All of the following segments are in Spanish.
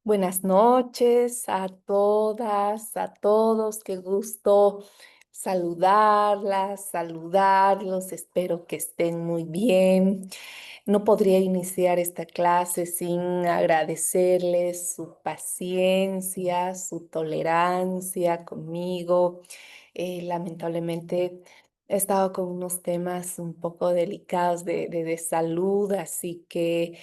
Buenas noches a todas, a todos. Qué gusto saludarlas, saludarlos. Espero que estén muy bien. No podría iniciar esta clase sin agradecerles su paciencia, su tolerancia conmigo. Lamentablemente he estado con unos temas un poco delicados de salud, así que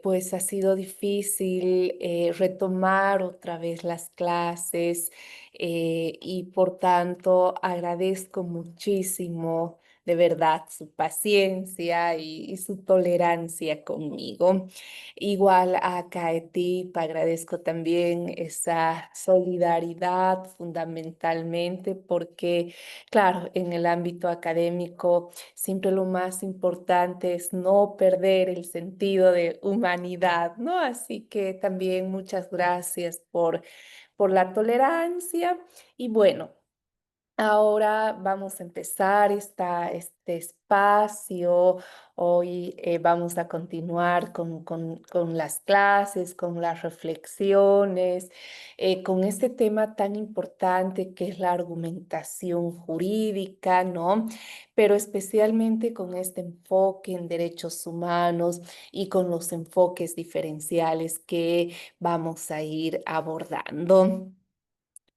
pues ha sido difícil retomar otra vez las clases y por tanto agradezco muchísimo de verdad su paciencia y su tolerancia conmigo. Igual a Kaetip agradezco también esa solidaridad fundamentalmente porque, claro, en el ámbito académico siempre lo más importante es no perder el sentido de humanidad, ¿no? Así que también muchas gracias por la tolerancia y bueno. Ahora vamos a empezar este espacio. Hoy vamos a continuar con las clases, con las reflexiones, con este tema tan importante que es la argumentación jurídica, ¿no? Pero especialmente con este enfoque en derechos humanos y con los enfoques diferenciales que vamos a ir abordando.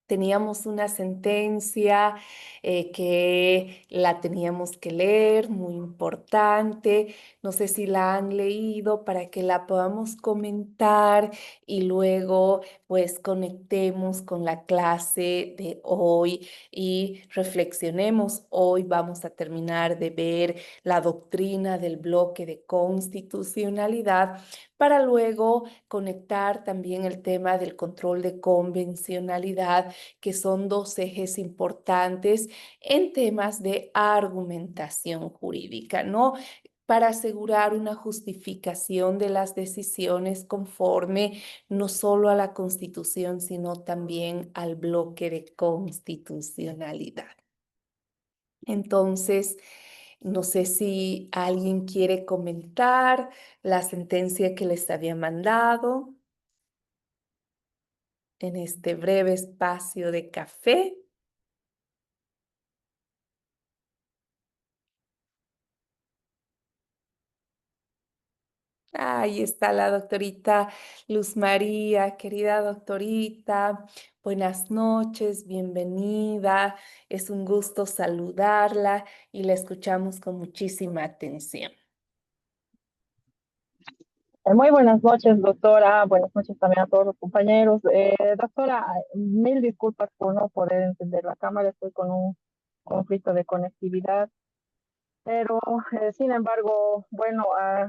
Teníamos una sentencia que la teníamos que leer, muy importante. No sé si la han leído para que la podamos comentar y luego pues conectemos con la clase de hoy y reflexionemos. Hoy vamos a terminar de ver la doctrina del bloque de constitucionalidad para luego conectar también el tema del control de convencionalidad, que son dos ejes importantes en temas de argumentación jurídica, ¿no? Para asegurar una justificación de las decisiones conforme no solo a la Constitución, sino también al bloque de constitucionalidad. Entonces, no sé si alguien quiere comentar la sentencia que les había mandado en este breve espacio de café. Ahí está la doctorita Luz María, querida doctorita. Buenas noches, bienvenida. Es un gusto saludarla y la escuchamos con muchísima atención. Muy buenas noches, doctora. Buenas noches también a todos los compañeros. Doctora, mil disculpas por no poder encender la cámara. Estoy con un conflicto de conectividad, pero sin embargo, bueno,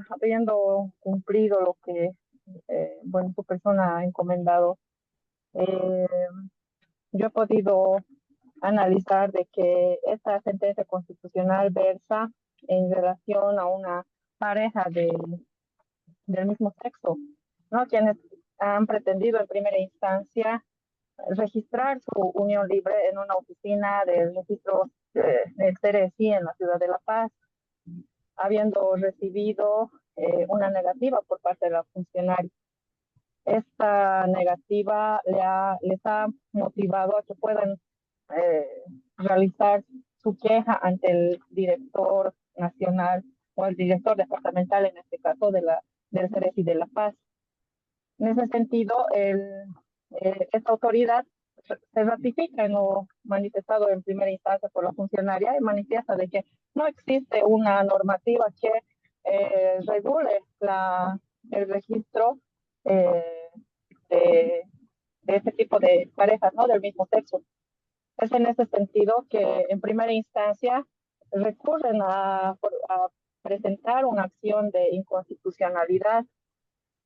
habiendo cumplido lo que, bueno, su persona ha encomendado, eh, yo he podido analizar de que esta sentencia constitucional versa en relación a una pareja del mismo sexo, ¿no? Quienes han pretendido en primera instancia registrar su unión libre en una oficina del registro del CRSI en la ciudad de La Paz, habiendo recibido una negativa por parte de la funcionaria. Esta negativa les ha motivado a que puedan eh, realizar su queja ante el director nacional o el director departamental, en este caso, del CRSI de La Paz. En ese sentido, esta autoridad se ratifica en lo manifestado en primera instancia por la funcionaria y manifiesta de que no existe una normativa que regule el registro eh, de, de este tipo de parejas, ¿no? Del mismo sexo. Es en ese sentido que en primera instancia recurren a presentar una acción de inconstitucionalidad.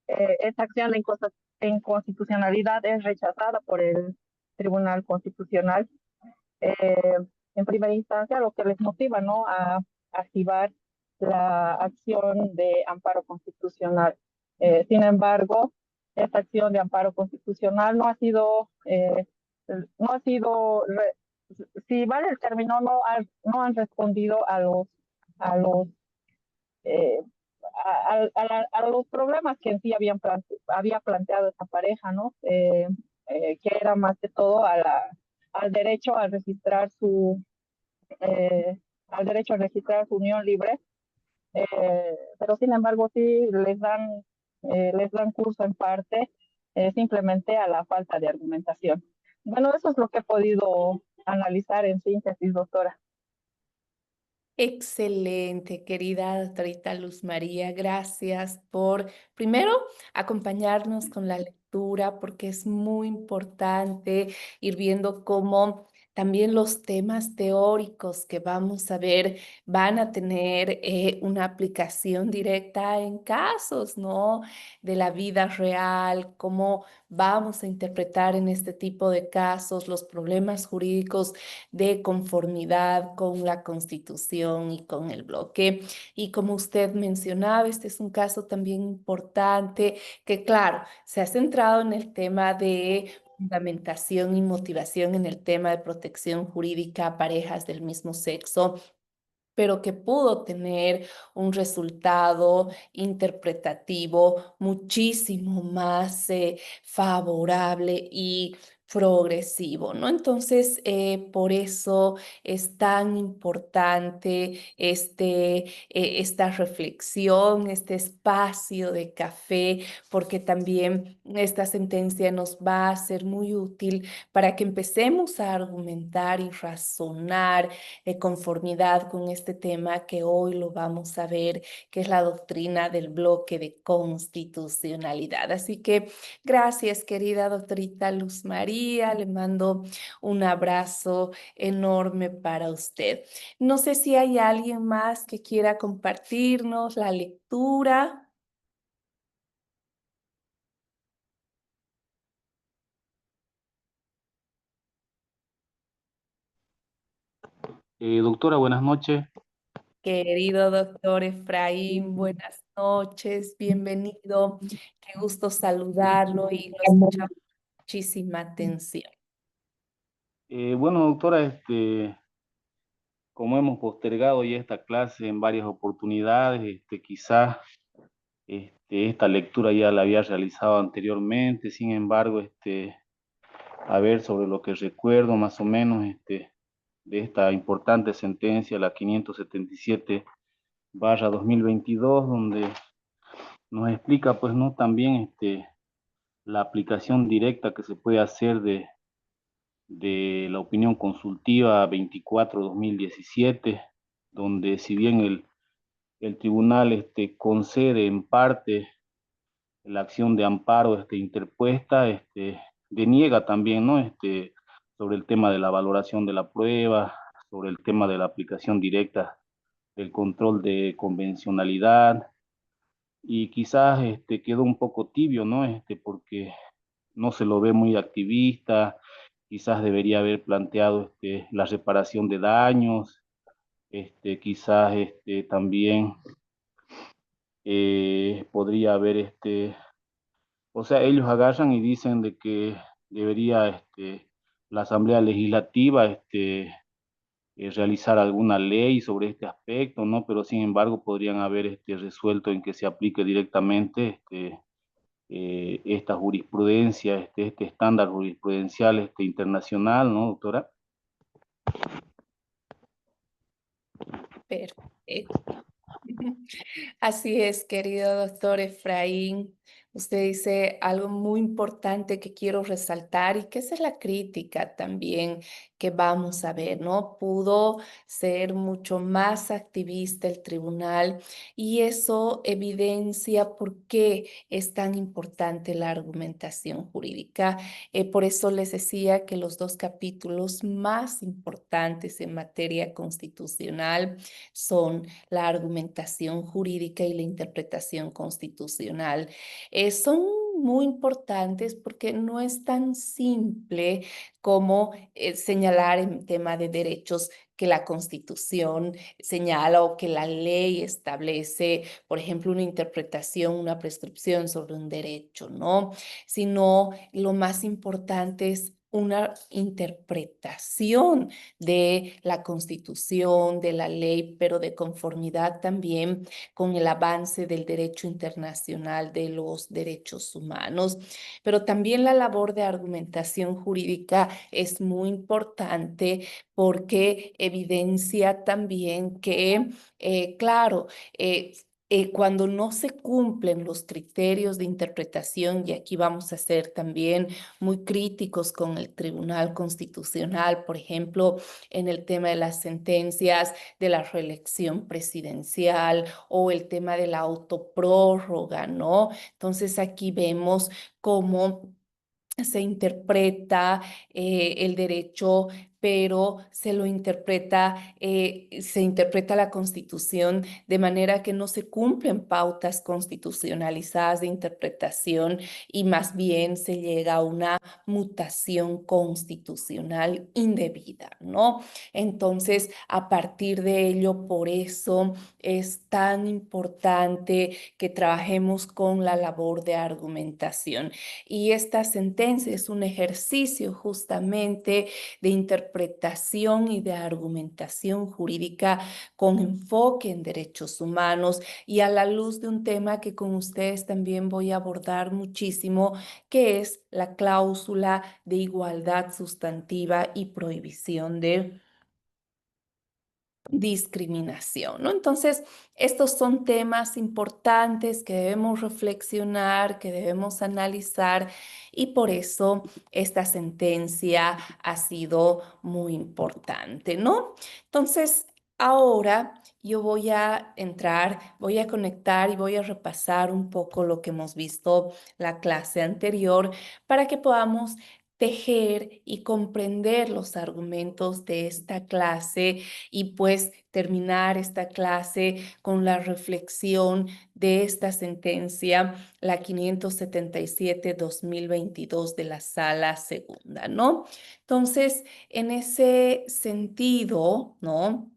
Esta acción de inconstitucionalidad es rechazada por el Tribunal Constitucional eh, en primera instancia, lo que les motiva, ¿no?, a activar la acción de amparo constitucional. Sin embargo, esta acción de amparo constitucional no ha sido, si vale el término, no han respondido a los eh, a los problemas que en sí había planteado esta pareja, ¿no? Que era más que todo al derecho a registrar eh, al derecho a registrar su unión libre, pero sin embargo sí les dan curso en parte, simplemente a la falta de argumentación. Bueno, eso es lo que he podido analizar en síntesis, doctora. Excelente, querida doctorita Luz María. Gracias por, primero, acompañarnos con la lectura, porque es muy importante ir viendo cómo también los temas teóricos que vamos a ver van a tener una aplicación directa en casos, ¿no? De la vida real, cómo vamos a interpretar en este tipo de casos los problemas jurídicos de conformidad con la Constitución y con el bloque. Y como usted mencionaba, este es un caso también importante que, claro, se ha centrado en el tema de fundamentación y motivación en el tema de protección jurídica a parejas del mismo sexo, pero que pudo tener un resultado interpretativo muchísimo más favorable y progresivo, ¿no? Entonces, por eso es tan importante esta reflexión, este espacio de café, porque también esta sentencia nos va a ser muy útil para que empecemos a argumentar y razonar de conformidad con este tema que hoy lo vamos a ver, que es la doctrina del bloque de constitucionalidad. Así que gracias, querida doctorita Luz María, le mando un abrazo enorme para usted. No sé si hay alguien más que quiera compartirnos la lectura. Doctora, buenas noches. Querido doctor Efraín, buenas noches, bienvenido. Qué gusto saludarlo y lo escuchamos con muchísima atención. Bueno, doctora, como hemos postergado ya esta clase en varias oportunidades, quizás esta lectura ya la había realizado anteriormente. Sin embargo, a ver, sobre lo que recuerdo más o menos de esta importante sentencia, la 577/2022, donde nos explica, pues, ¿no? También la aplicación directa que se puede hacer de la opinión consultiva 24/2017, donde si bien el tribunal concede en parte la acción de amparo interpuesta, deniega también, ¿no? Sobre el tema de la valoración de la prueba, sobre el tema de la aplicación directa del control de convencionalidad, y quizás quedó un poco tibio, ¿no? Porque no se lo ve muy activista. Quizás debería haber planteado la reparación de daños, quizás también podría haber, o sea, ellos agarran y dicen de que debería la Asamblea Legislativa realizar alguna ley sobre este aspecto, ¿no? Pero sin embargo podrían haber resuelto en que se aplique directamente esta jurisprudencia, este estándar jurisprudencial internacional, ¿no, doctora? Perfecto. Así es, querido doctor Efraín. Usted dice algo muy importante que quiero resaltar y que esa es la crítica también que vamos a ver, ¿no? Pudo ser mucho más activista el tribunal y eso evidencia por qué es tan importante la argumentación jurídica. Por eso les decía que los dos capítulos más importantes en materia constitucional son la argumentación jurídica y la interpretación constitucional. Son muy importantes porque no es tan simple como señalar en tema de derechos que la Constitución señala o que la ley establece, por ejemplo, una interpretación, una prescripción sobre un derecho, ¿no? Sino lo más importante es una interpretación de la Constitución, de la ley, pero de conformidad también con el avance del derecho internacional de los derechos humanos. Pero también la labor de argumentación jurídica es muy importante porque evidencia también que, claro, cuando no se cumplen los criterios de interpretación, y aquí vamos a ser también muy críticos con el Tribunal Constitucional, por ejemplo, en el tema de las sentencias de la reelección presidencial o el tema de la autoprórroga, ¿no? Entonces aquí vemos cómo se interpreta el derecho, pero se interpreta la Constitución de manera que no se cumplen pautas constitucionalizadas de interpretación y más bien se llega a una mutación constitucional indebida, ¿no? Entonces, a partir de ello, por eso es tan importante que trabajemos con la labor de argumentación. Y esta sentencia es un ejercicio justamente de interpretación y de argumentación jurídica con enfoque en derechos humanos y a la luz de un tema que con ustedes también voy a abordar muchísimo, que es la cláusula de igualdad sustantiva y prohibición de discriminación, ¿no? Entonces, estos son temas importantes que debemos reflexionar, que debemos analizar y por eso esta sentencia ha sido muy importante, ¿no? Entonces, ahora yo voy a entrar, voy a conectar y voy a repasar un poco lo que hemos visto la clase anterior para que podamos tejer y comprender los argumentos de esta clase y pues terminar esta clase con la reflexión de esta sentencia, la 577/2022 de la Sala Segunda, ¿no? Entonces, en ese sentido, ¿no?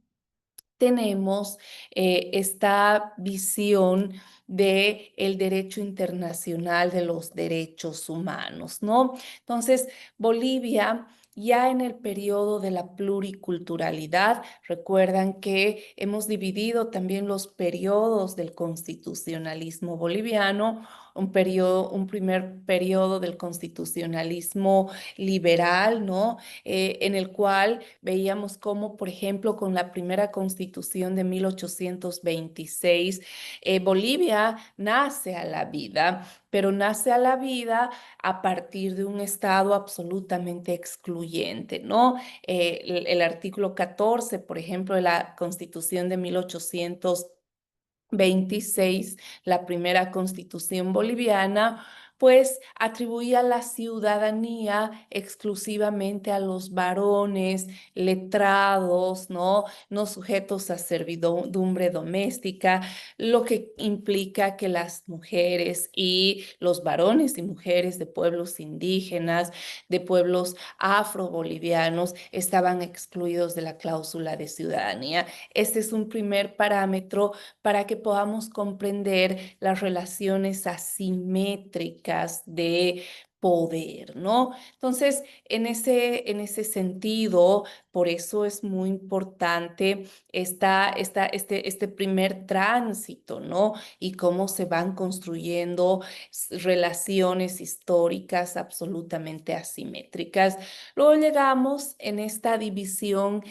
Tenemos esta visión de el derecho internacional de los derechos humanos, ¿no? Entonces, Bolivia ya en el periodo de la pluriculturalidad, recuerdan que hemos dividido también los periodos del constitucionalismo boliviano, un primer periodo del constitucionalismo liberal, ¿no? En el cual veíamos cómo, por ejemplo, con la primera constitución de 1826, Bolivia nace a la vida, pero nace a la vida a partir de un Estado absolutamente excluyente, ¿no? El artículo 14, por ejemplo, de la Constitución de 1826, la primera constitución boliviana, pues atribuía la ciudadanía exclusivamente a los varones letrados, ¿no? No sujetos a servidumbre doméstica, lo que implica que las mujeres y los varones y mujeres de pueblos indígenas, de pueblos afrobolivianos, estaban excluidos de la cláusula de ciudadanía. Este es un primer parámetro para que podamos comprender las relaciones asimétricas de poder, ¿no? Entonces, en ese sentido, por eso es muy importante este primer tránsito, ¿no? Y cómo se van construyendo relaciones históricas absolutamente asimétricas. Luego llegamos en esta división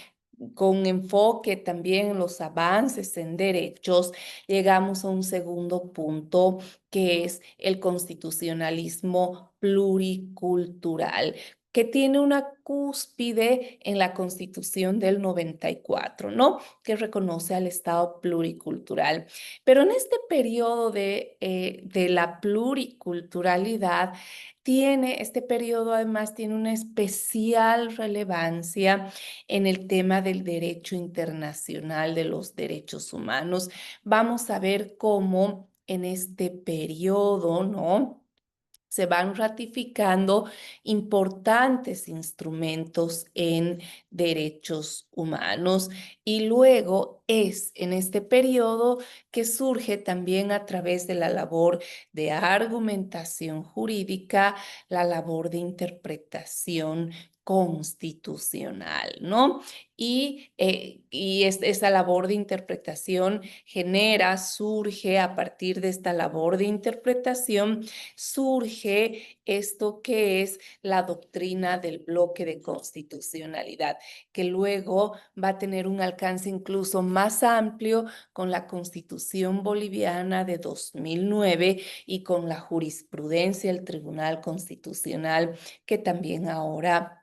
con enfoque también en los avances en derechos, llegamos a un segundo punto que es el constitucionalismo pluricultural, que tiene una cúspide en la Constitución del 94, ¿no? Que reconoce al Estado pluricultural. Pero en este periodo de la pluriculturalidad, este periodo además tiene una especial relevancia en el tema del derecho internacional de los derechos humanos. Vamos a ver cómo en este periodo, ¿no? Se van ratificando importantes instrumentos en derechos humanos. Y luego es en este periodo que surge también a través de la labor de argumentación jurídica, la labor de interpretación constitucional, ¿no? Esa labor de interpretación surge a partir de esta labor de interpretación, surge esto que es la doctrina del bloque de constitucionalidad, que luego va a tener un alcance incluso más amplio con la Constitución boliviana de 2009 y con la jurisprudencia del Tribunal Constitucional que también ahora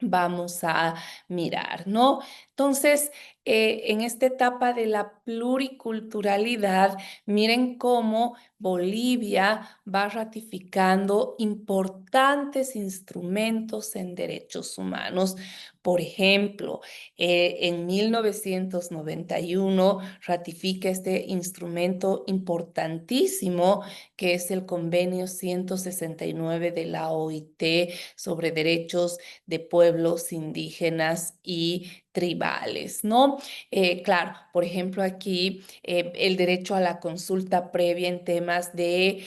vamos a mirar, ¿no? Entonces, en esta etapa de la pluriculturalidad, miren cómo Bolivia va ratificando importantes instrumentos en derechos humanos. Por ejemplo, en 1991 ratifica este instrumento importantísimo que es el Convenio 169 de la OIT sobre derechos de pueblos indígenas y tribales, ¿no? Claro, por ejemplo, aquí el derecho a la consulta previa en temas de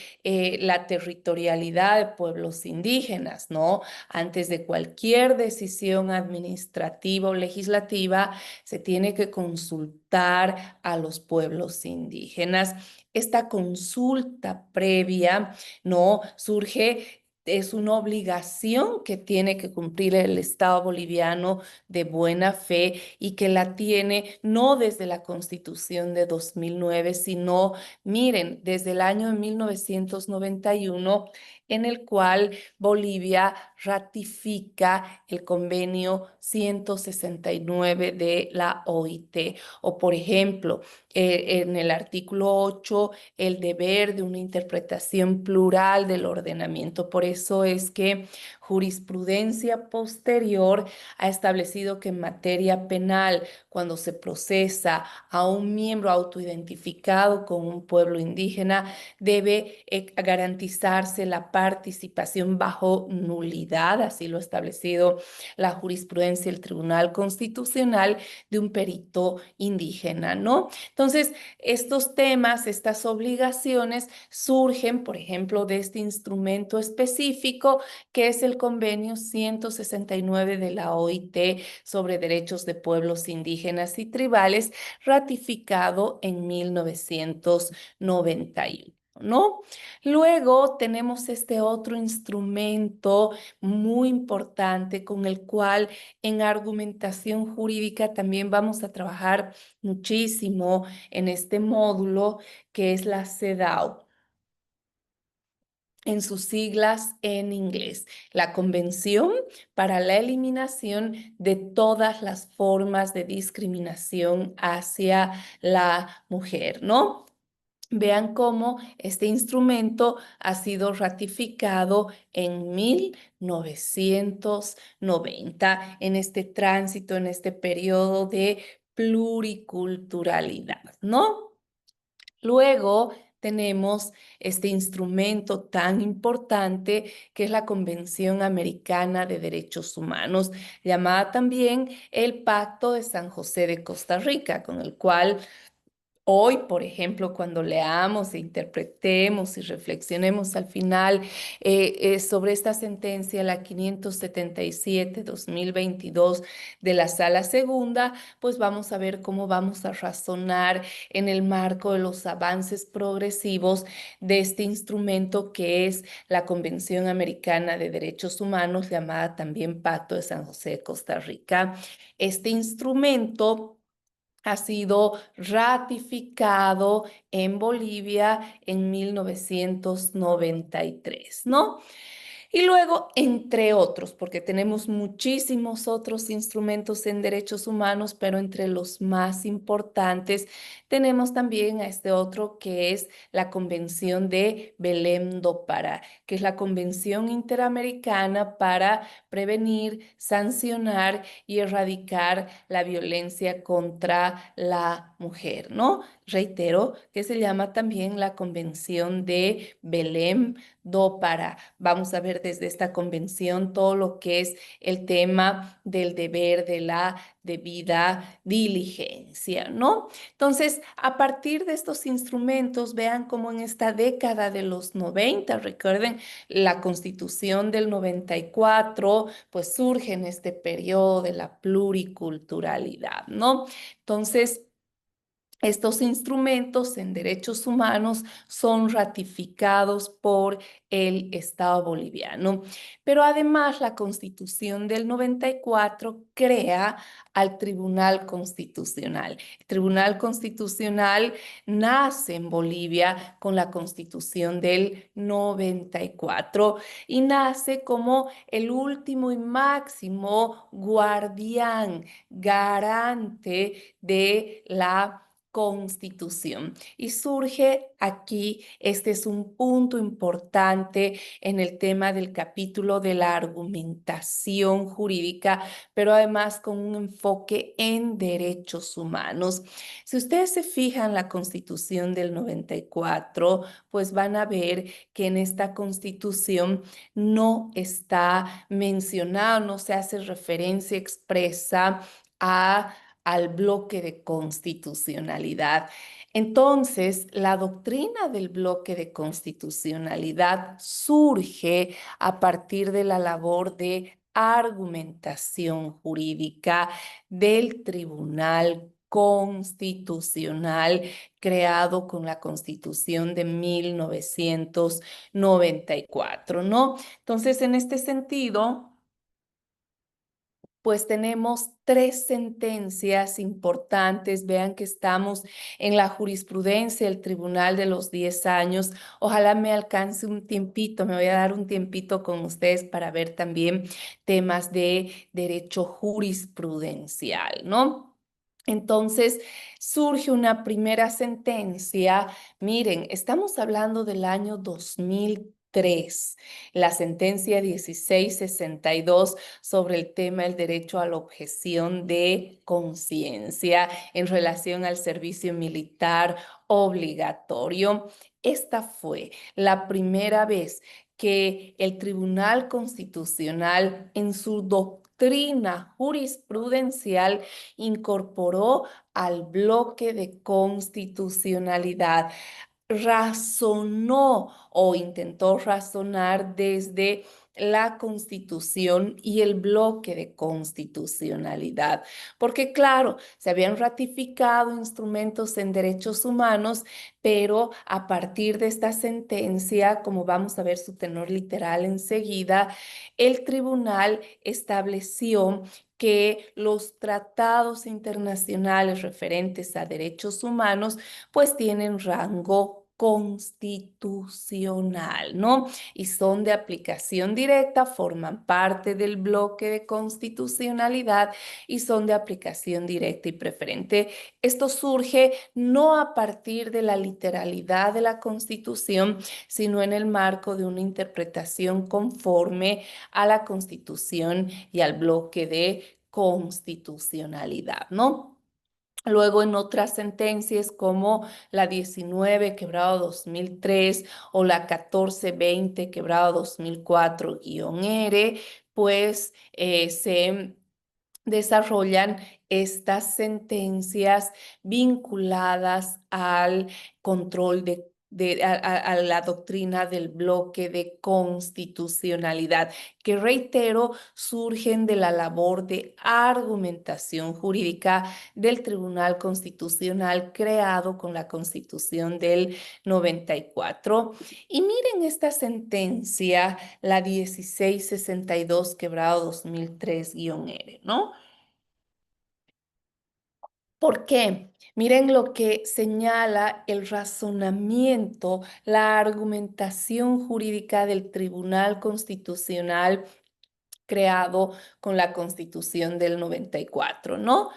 la territorialidad de pueblos indígenas, ¿no? Antes de cualquier decisión administrativa o legislativa, se tiene que consultar a los pueblos indígenas. Esta consulta previa, ¿no? Surge, es una obligación que tiene que cumplir el Estado boliviano de buena fe y que la tiene no desde la Constitución de 2009, sino, miren, desde el año 1991, en el cual Bolivia ratifica el convenio 169 de la OIT. O, por ejemplo, en el artículo 8, el deber de una interpretación plural del ordenamiento. Por eso es que jurisprudencia posterior ha establecido que en materia penal, cuando se procesa a un miembro autoidentificado con un pueblo indígena, debe garantizarse la participación bajo nulidad, así lo ha establecido la jurisprudencia del Tribunal Constitucional, de un perito indígena, ¿no? Entonces, estos temas, estas obligaciones surgen, por ejemplo, de este instrumento específico que es el Convenio 169 de la OIT sobre derechos de pueblos indígenas y tribales, ratificado en 1991. ¿No? Luego tenemos este otro instrumento muy importante con el cual en argumentación jurídica también vamos a trabajar muchísimo en este módulo, que es la CEDAW, en sus siglas en inglés, la Convención para la Eliminación de todas las formas de discriminación hacia la mujer, ¿no? Vean cómo este instrumento ha sido ratificado en 1990, en este tránsito, en este periodo de pluriculturalidad, ¿no? Luego tenemos este instrumento tan importante que es la Convención Americana de Derechos Humanos, llamada también el Pacto de San José de Costa Rica, con el cual hoy, por ejemplo, cuando leamos e interpretemos y reflexionemos al final sobre esta sentencia, la 577/2022 de la Sala Segunda, pues vamos a ver cómo vamos a razonar en el marco de los avances progresivos de este instrumento que es la Convención Americana de Derechos Humanos, llamada también Pacto de San José de Costa Rica. Este instrumento ha sido ratificado en Bolivia en 1993, ¿no? Y luego, entre otros, porque tenemos muchísimos otros instrumentos en derechos humanos, pero entre los más importantes tenemos también a este otro que es la Convención de Belém do Pará, que es la Convención Interamericana para prevenir, sancionar y erradicar la violencia contra la mujer, ¿no? Reitero que se llama también la Convención de Belém do Pará. Vamos a ver desde esta convención todo lo que es el tema del deber de la debida diligencia, ¿no? Entonces, a partir de estos instrumentos, vean cómo en esta década de los 90, recuerden, la Constitución del 94, pues surge en este periodo de la pluriculturalidad, ¿no? Entonces, estos instrumentos en derechos humanos son ratificados por el Estado boliviano. Pero además la Constitución del 94 crea al Tribunal Constitucional. El Tribunal Constitucional nace en Bolivia con la Constitución del 94 y nace como el último y máximo guardián, garante de la Constitución. Y surge aquí, este es un punto importante en el tema del capítulo de la argumentación jurídica, pero además con un enfoque en derechos humanos. Si ustedes se fijan la Constitución del 94, pues van a ver que en esta Constitución no está mencionado, no se hace referencia expresa a al bloque de constitucionalidad. Entonces, la doctrina del bloque de constitucionalidad surge a partir de la labor de argumentación jurídica del Tribunal Constitucional creado con la Constitución de 1994, ¿no? Entonces, en este sentido, pues tenemos tres sentencias importantes. Vean que estamos en la jurisprudencia, el Tribunal de los 10 años. Ojalá me alcance un tiempito, me voy a dar un tiempito con ustedes para ver también temas de derecho jurisprudencial, ¿no? Entonces, surge una primera sentencia. Miren, estamos hablando del año 2003, la sentencia 1662 sobre el tema del derecho a la objeción de conciencia en relación al servicio militar obligatorio. Esta fue la primera vez que el Tribunal Constitucional en su doctrina jurisprudencial incorporó al bloque de constitucionalidad, razonó o intentó razonar desde la Constitución y el bloque de constitucionalidad, porque claro, se habían ratificado instrumentos en derechos humanos, pero a partir de esta sentencia, como vamos a ver su tenor literal enseguida, el tribunal estableció que los tratados internacionales referentes a derechos humanos pues tienen rango constitucional, ¿no? Y son de aplicación directa, forman parte del bloque de constitucionalidad y son de aplicación directa y preferente. Esto surge no a partir de la literalidad de la Constitución, sino en el marco de una interpretación conforme a la Constitución y al bloque de constitucionalidad, ¿no? Luego en otras sentencias como la 19 quebrado 2003 o la 1420 quebrado 2004-R, pues se desarrollan estas sentencias vinculadas al control a la doctrina del bloque de constitucionalidad, que reitero, surgen de la labor de argumentación jurídica del Tribunal Constitucional creado con la Constitución del 94. Y miren esta sentencia, la 1662 quebrado 2003-R, ¿no? ¿Por qué? Miren lo que señala el razonamiento, la argumentación jurídica del Tribunal Constitucional creado con la Constitución del 94, ¿no?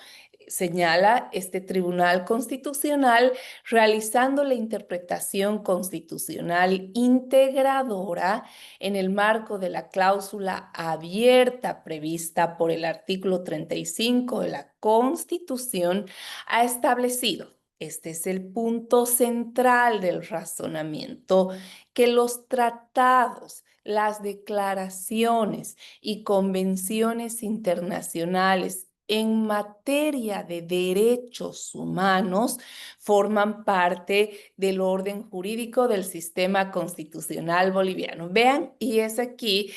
Señala este Tribunal Constitucional realizando la interpretación constitucional integradora en el marco de la cláusula abierta prevista por el artículo 35 de la Constitución, ha establecido este es el punto central del razonamiento, que los tratados, las declaraciones y convenciones internacionales en materia de derechos humanos forman parte del orden jurídico del sistema constitucional boliviano. Vean, y es aquí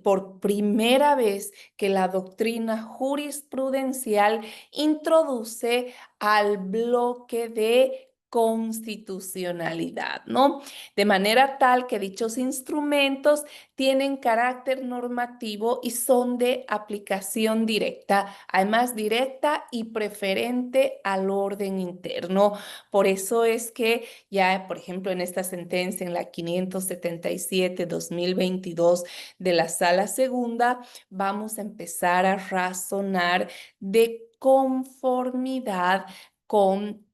por primera vez que la doctrina jurisprudencial introduce al bloque de constitucionalidad, ¿no? De manera tal que dichos instrumentos tienen carácter normativo y son de aplicación directa, además directa y preferente al orden interno. Por eso es que ya, por ejemplo, en esta sentencia, en la 577-2022, de la sala segunda, vamos a empezar a razonar de conformidad con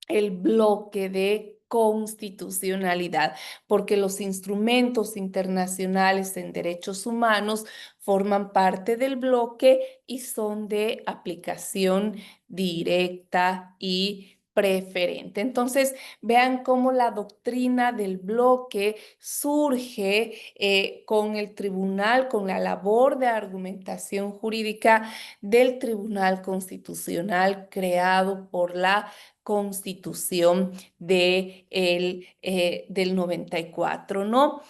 el bloque de constitucionalidad, porque los instrumentos internacionales en derechos humanos forman parte del bloque y son de aplicación directa y preferente. Entonces, vean cómo la doctrina del bloque surge con el tribunal, con la labor de argumentación jurídica del Tribunal Constitucional creado por la Constitución del 94, ¿no?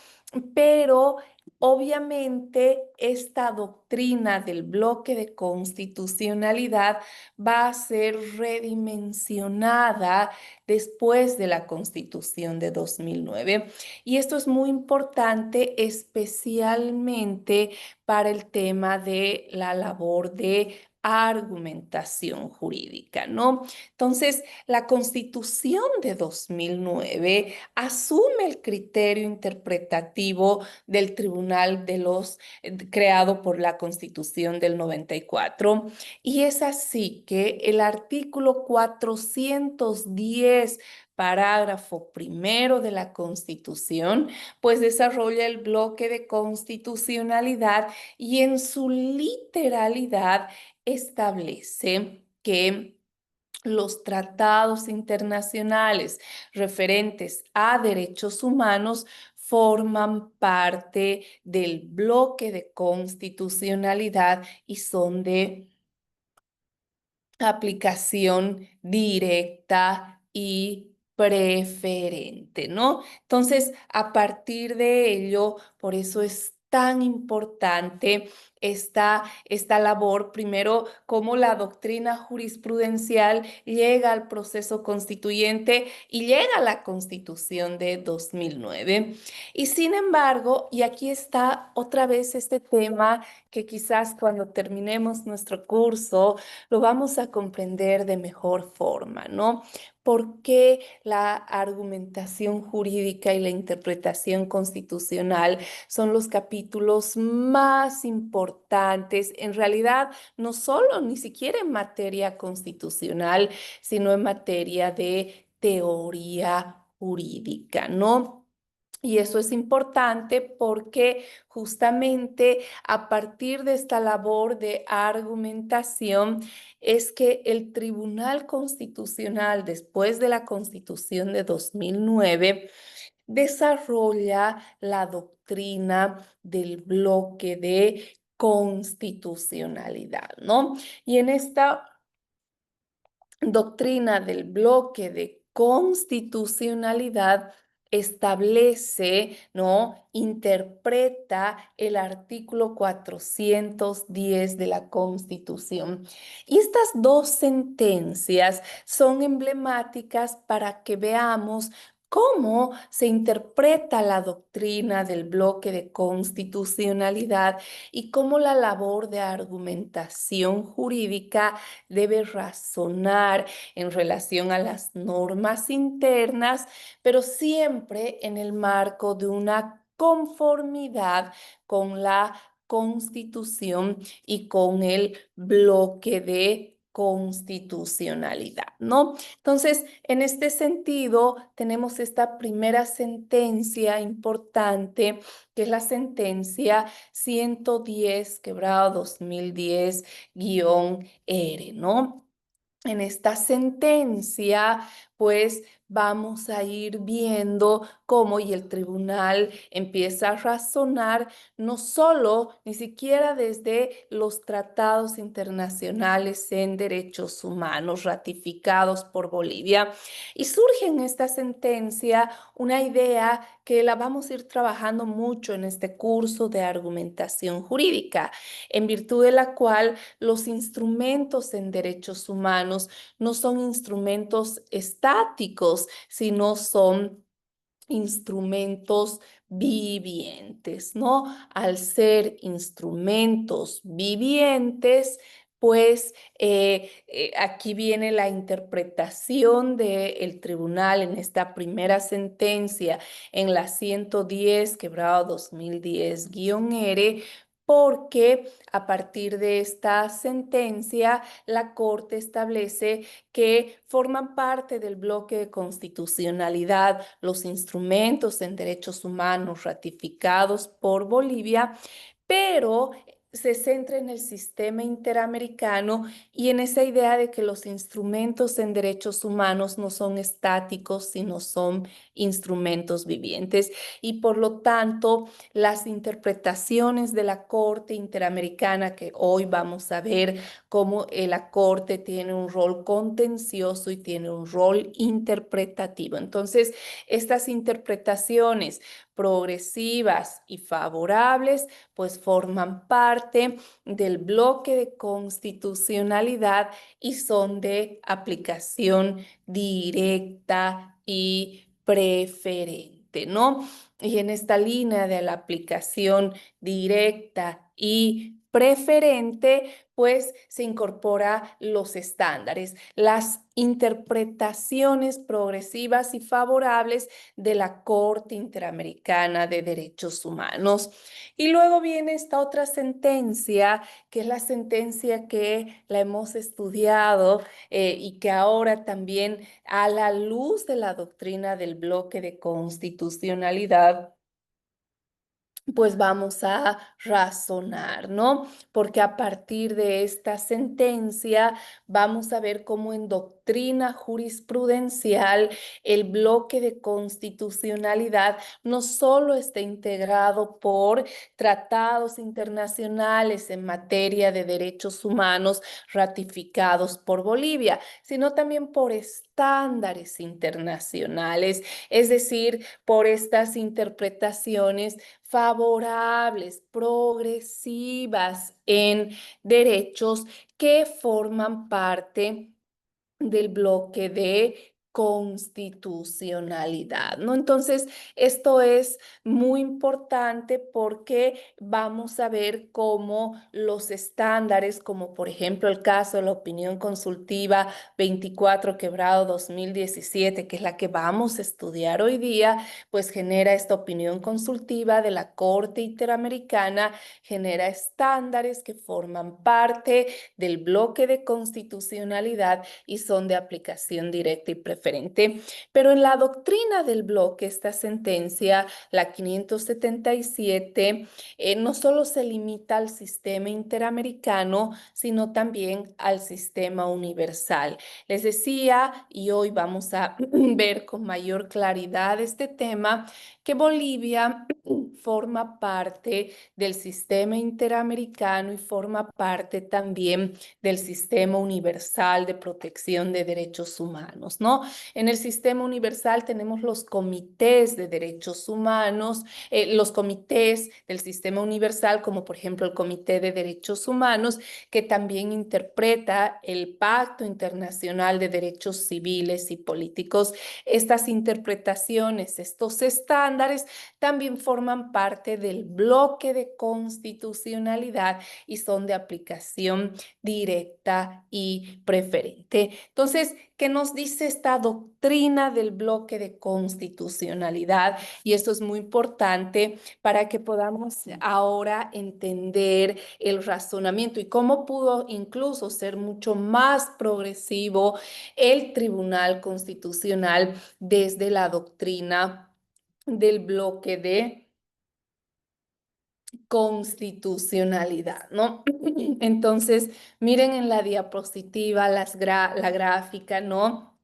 Pero obviamente esta doctrina del bloque de constitucionalidad va a ser redimensionada después de la Constitución de 2009. Y esto es muy importante, especialmente para el tema de la labor de argumentación jurídica, ¿no? Entonces, la Constitución de 2009 asume el criterio interpretativo del Tribunal creado por la Constitución del 94, y es así que el artículo 410, parágrafo primero de la Constitución, pues desarrolla el bloque de constitucionalidad y en su literalidad establece que los tratados internacionales referentes a derechos humanos forman parte del bloque de constitucionalidad y son de aplicación directa y preferente, ¿no? Entonces, a partir de ello, por eso es tan importante esta labor, primero, cómo la doctrina jurisprudencial llega al proceso constituyente y llega a la Constitución de 2009. Y sin embargo, y aquí está otra vez este tema que quizás cuando terminemos nuestro curso lo vamos a comprender de mejor forma, ¿no? ¿Por qué la argumentación jurídica y la interpretación constitucional son los capítulos más importantes? En realidad, no solo ni siquiera en materia constitucional, sino en materia de teoría jurídica, ¿no? Y eso es importante porque justamente a partir de esta labor de argumentación es que el Tribunal Constitucional, después de la Constitución de 2009, desarrolla la doctrina del bloque de constitucionalidad, ¿no? Y en esta doctrina del bloque de constitucionalidad establece, ¿no? Interpreta el artículo 410 de la Constitución. Y estas dos sentencias son emblemáticas para que veamos cómo se interpreta la doctrina del bloque de constitucionalidad y cómo la labor de argumentación jurídica debe razonar en relación a las normas internas, pero siempre en el marco de una conformidad con la Constitución y con el bloque de constitucionalidad, ¿no? Entonces, en este sentido, tenemos esta primera sentencia importante, que es la sentencia 110, quebrado 2010-R, ¿no? En esta sentencia, pues vamos a ir viendo cómo y el tribunal empieza a razonar no solo, ni siquiera desde los tratados internacionales en derechos humanos ratificados por Bolivia. Y surge en esta sentencia una idea que la vamos a ir trabajando mucho en este curso de argumentación jurídica, en virtud de la cual los instrumentos en derechos humanos no son instrumentos estáticos, sino son instrumentos vivientes, ¿no? Al ser instrumentos vivientes, pues aquí viene la interpretación del tribunal en esta primera sentencia, en la 110, quebrado 2010-R, porque a partir de esta sentencia, la Corte establece que forman parte del bloque de constitucionalidad los instrumentos en derechos humanos ratificados por Bolivia, pero se centra en el sistema interamericano y en esa idea de que los instrumentos en derechos humanos no son estáticos, sino son instrumentos vivientes. Y por lo tanto, las interpretaciones de la Corte Interamericana, que hoy vamos a ver cómo la Corte tiene un rol contencioso y tiene un rol interpretativo. Entonces, estas interpretaciones progresivas y favorables, pues forman parte del bloque de constitucionalidad y son de aplicación directa y preferente, ¿no? Y en esta línea de la aplicación directa y preferente, pues se incorpora los estándares, las interpretaciones progresivas y favorables de la Corte Interamericana de Derechos Humanos. Y luego viene esta otra sentencia, que es la sentencia que la hemos estudiado y que ahora también a la luz de la doctrina del bloque de constitucionalidad, pues vamos a razonar, ¿no? Porque a partir de esta sentencia vamos a ver cómo en doctrina jurisprudencial el bloque de constitucionalidad no solo está integrado por tratados internacionales en materia de derechos humanos ratificados por Bolivia, sino también por estándares internacionales, es decir, por estas interpretaciones favorables, progresivas en derechos que forman parte del bloque de constitucionalidad, ¿no? Entonces, esto es muy importante porque vamos a ver cómo los estándares, como por ejemplo el caso de la opinión consultiva 24 quebrado 2017, que es la que vamos a estudiar hoy día, pues genera esta opinión consultiva de la Corte Interamericana, genera estándares que forman parte del bloque de constitucionalidad y son de aplicación directa y preferente. Pero en la doctrina del bloque, esta sentencia, la 577, no solo se limita al sistema interamericano, sino también al sistema universal. Les decía, y hoy vamos a ver con mayor claridad este tema, que Bolivia forma parte del sistema interamericano y forma parte también del sistema universal de protección de derechos humanos, ¿no? En el sistema universal tenemos los comités de derechos humanos, los comités del sistema universal, como por ejemplo el Comité de Derechos Humanos, que también interpreta el Pacto Internacional de Derechos Civiles y Políticos. Estas interpretaciones, estos estándares, también forman parte del bloque de constitucionalidad y son de aplicación directa y preferente. Entonces, ¿qué nos dice esta doctrina del bloque de constitucionalidad? Y esto es muy importante para que podamos ahora entender el razonamiento y cómo pudo incluso ser mucho más progresivo el Tribunal Constitucional desde la doctrina del bloque de constitucionalidad, ¿no? Entonces, miren en la diapositiva la gráfica, ¿no?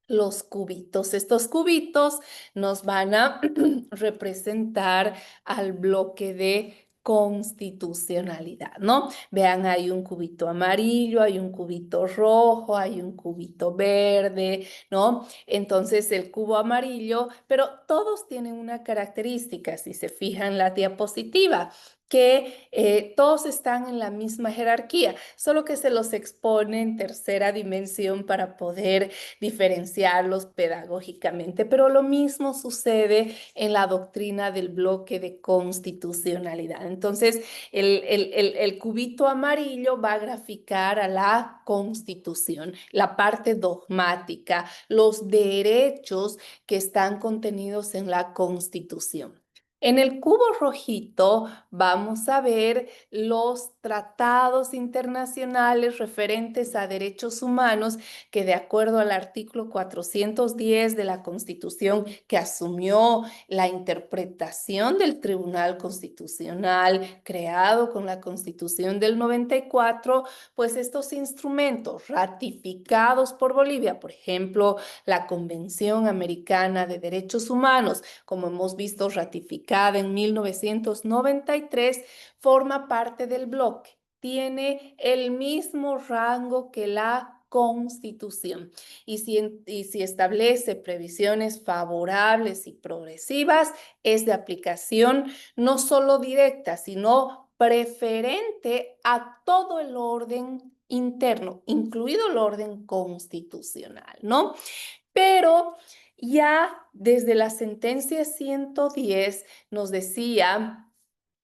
Los cubitos. Estos cubitos nos van a representar al bloque de constitucionalidad, ¿no? Vean, hay un cubito amarillo, hay un cubito rojo, hay un cubito verde, ¿no? Entonces el cubo amarillo, pero todos tienen una característica, si se fijan en la diapositiva, que todos están en la misma jerarquía, solo que se los expone en tercera dimensión para poder diferenciarlos pedagógicamente. Pero lo mismo sucede en la doctrina del bloque de constitucionalidad. Entonces, el cubito amarillo va a graficar a la Constitución, la parte dogmática, los derechos que están contenidos en la Constitución. En el cubo rojito vamos a ver los tratados internacionales referentes a derechos humanos que, de acuerdo al artículo 410 de la Constitución, que asumió la interpretación del Tribunal Constitucional creado con la Constitución del 94, pues estos instrumentos ratificados por Bolivia, por ejemplo, la Convención Americana de Derechos Humanos, como hemos visto, ratificada en 1993, forma parte del bloque. Tiene el mismo rango que la Constitución. Y si establece previsiones favorables y progresivas, es de aplicación no solo directa, sino preferente a todo el orden interno, incluido el orden constitucional, ¿no? Pero ya desde la sentencia 110 nos decía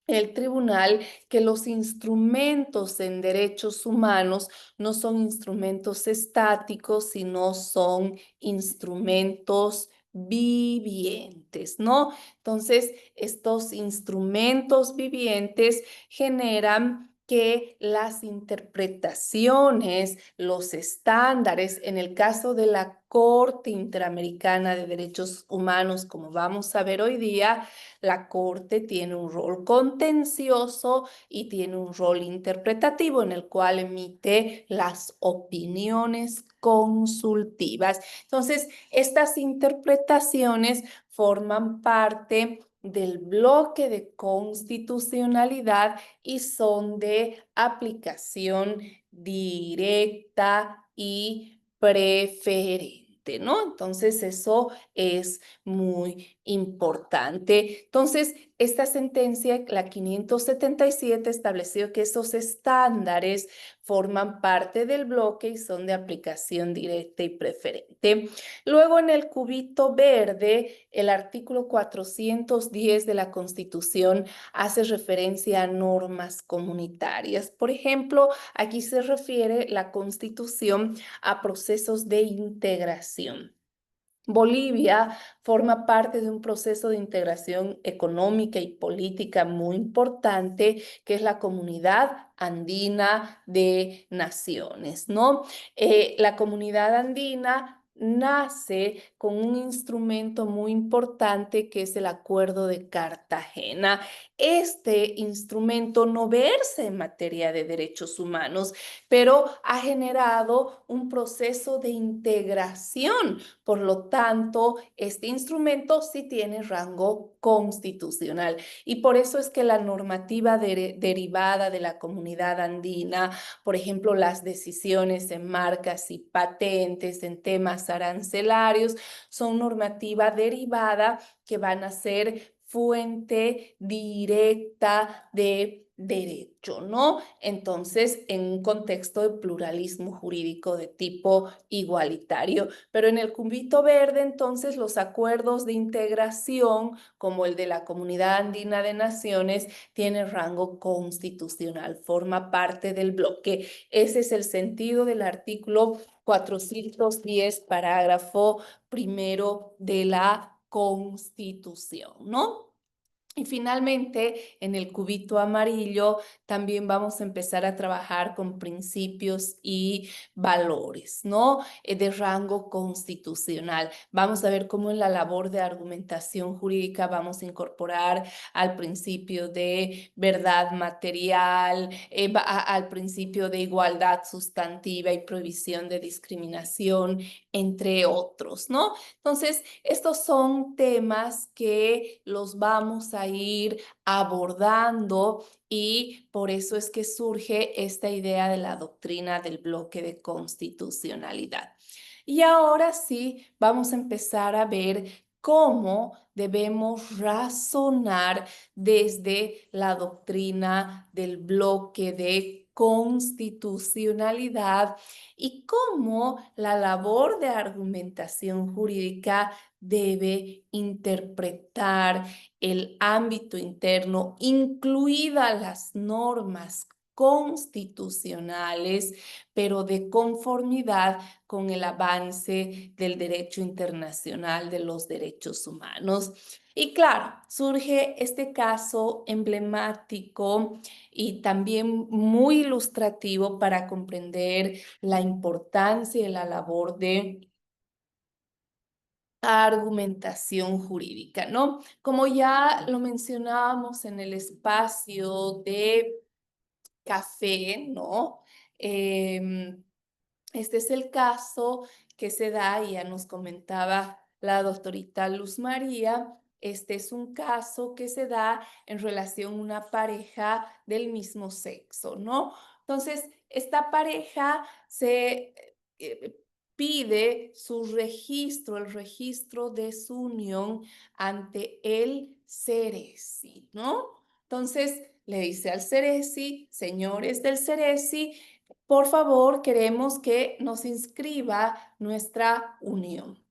el tribunal que los instrumentos en derechos humanos no son instrumentos estáticos, sino son instrumentos vivientes, ¿no? Entonces, estos instrumentos vivientes generan que las interpretaciones, los estándares, en el caso de la Corte Interamericana de Derechos Humanos, como vamos a ver hoy día, la Corte tiene un rol contencioso y tiene un rol interpretativo en el cual emite las opiniones consultivas. Entonces, estas interpretaciones forman parte del bloque de constitucionalidad y son de aplicación directa y preferente, ¿no? Entonces, eso es muy importante. Entonces, esta sentencia, la 577, estableció que esos estándares forman parte del bloque y son de aplicación directa y preferente. Luego, en el cubito verde, el artículo 410 de la Constitución hace referencia a normas comunitarias. Por ejemplo, aquí se refiere la Constitución a procesos de integración. Bolivia forma parte de un proceso de integración económica y política muy importante, que es la Comunidad Andina de Naciones, ¿no? La Comunidad Andina nace con un instrumento muy importante que es el Acuerdo de Cartagena. Este instrumento no versa en materia de derechos humanos, pero ha generado un proceso de integración. Por lo tanto, este instrumento sí tiene rango constitucional y por eso es que la normativa derivada de la Comunidad Andina, por ejemplo, las decisiones en marcas y patentes, en temas arancelarios, son normativa derivada que van a ser fuente directa de derecho, ¿no? Entonces, en un contexto de pluralismo jurídico de tipo igualitario. Pero en el cubito verde, entonces, los acuerdos de integración, como el de la Comunidad Andina de Naciones, tienen rango constitucional, forma parte del bloque. Ese es el sentido del artículo 410, parágrafo primero de la Constitución, ¿no? Y finalmente, en el cubito amarillo, también vamos a empezar a trabajar con principios y valores, ¿no? De rango constitucional. Vamos a ver cómo en la labor de argumentación jurídica vamos a incorporar al principio de verdad material, al principio de igualdad sustantiva y prohibición de discriminación, entre otros, ¿no? Entonces, estos son temas que los vamos a ir abordando y por eso es que surge esta idea de la doctrina del bloque de constitucionalidad. Y ahora sí, vamos a empezar a ver cómo debemos razonar desde la doctrina del bloque de constitucionalidad y cómo la labor de argumentación jurídica debe interpretar el ámbito interno, incluidas las normas constitucionales, pero de conformidad con el avance del derecho internacional de los derechos humanos. Y claro, surge este caso emblemático y también muy ilustrativo para comprender la importancia de la labor de argumentación jurídica, ¿no? Como ya lo mencionábamos en el espacio de café, ¿no? Este es el caso que se da, y ya nos comentaba la doctorita Luz María, este es un caso que se da en relación a una pareja del mismo sexo, ¿no? Entonces, esta pareja se pide su registro, el registro de su unión ante el Ceresi, ¿no? Entonces, le dice al Ceresi, señores del Ceresi, por favor, queremos que nos inscriba nuestra unión.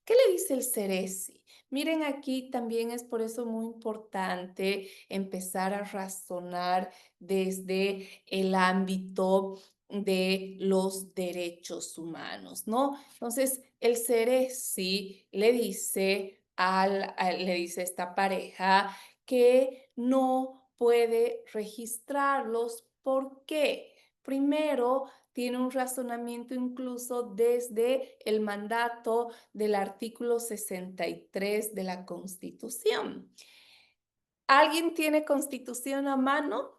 ¿Qué le dice el Ceresi? Miren, aquí también es por eso muy importante empezar a razonar desde el ámbito de los derechos humanos, ¿no? Entonces, el Ceresi le dice a esta pareja que no puede registrarlos. ¿Por qué? Primero, tiene un razonamiento incluso desde el mandato del artículo 63 de la Constitución. ¿Alguien tiene Constitución a mano?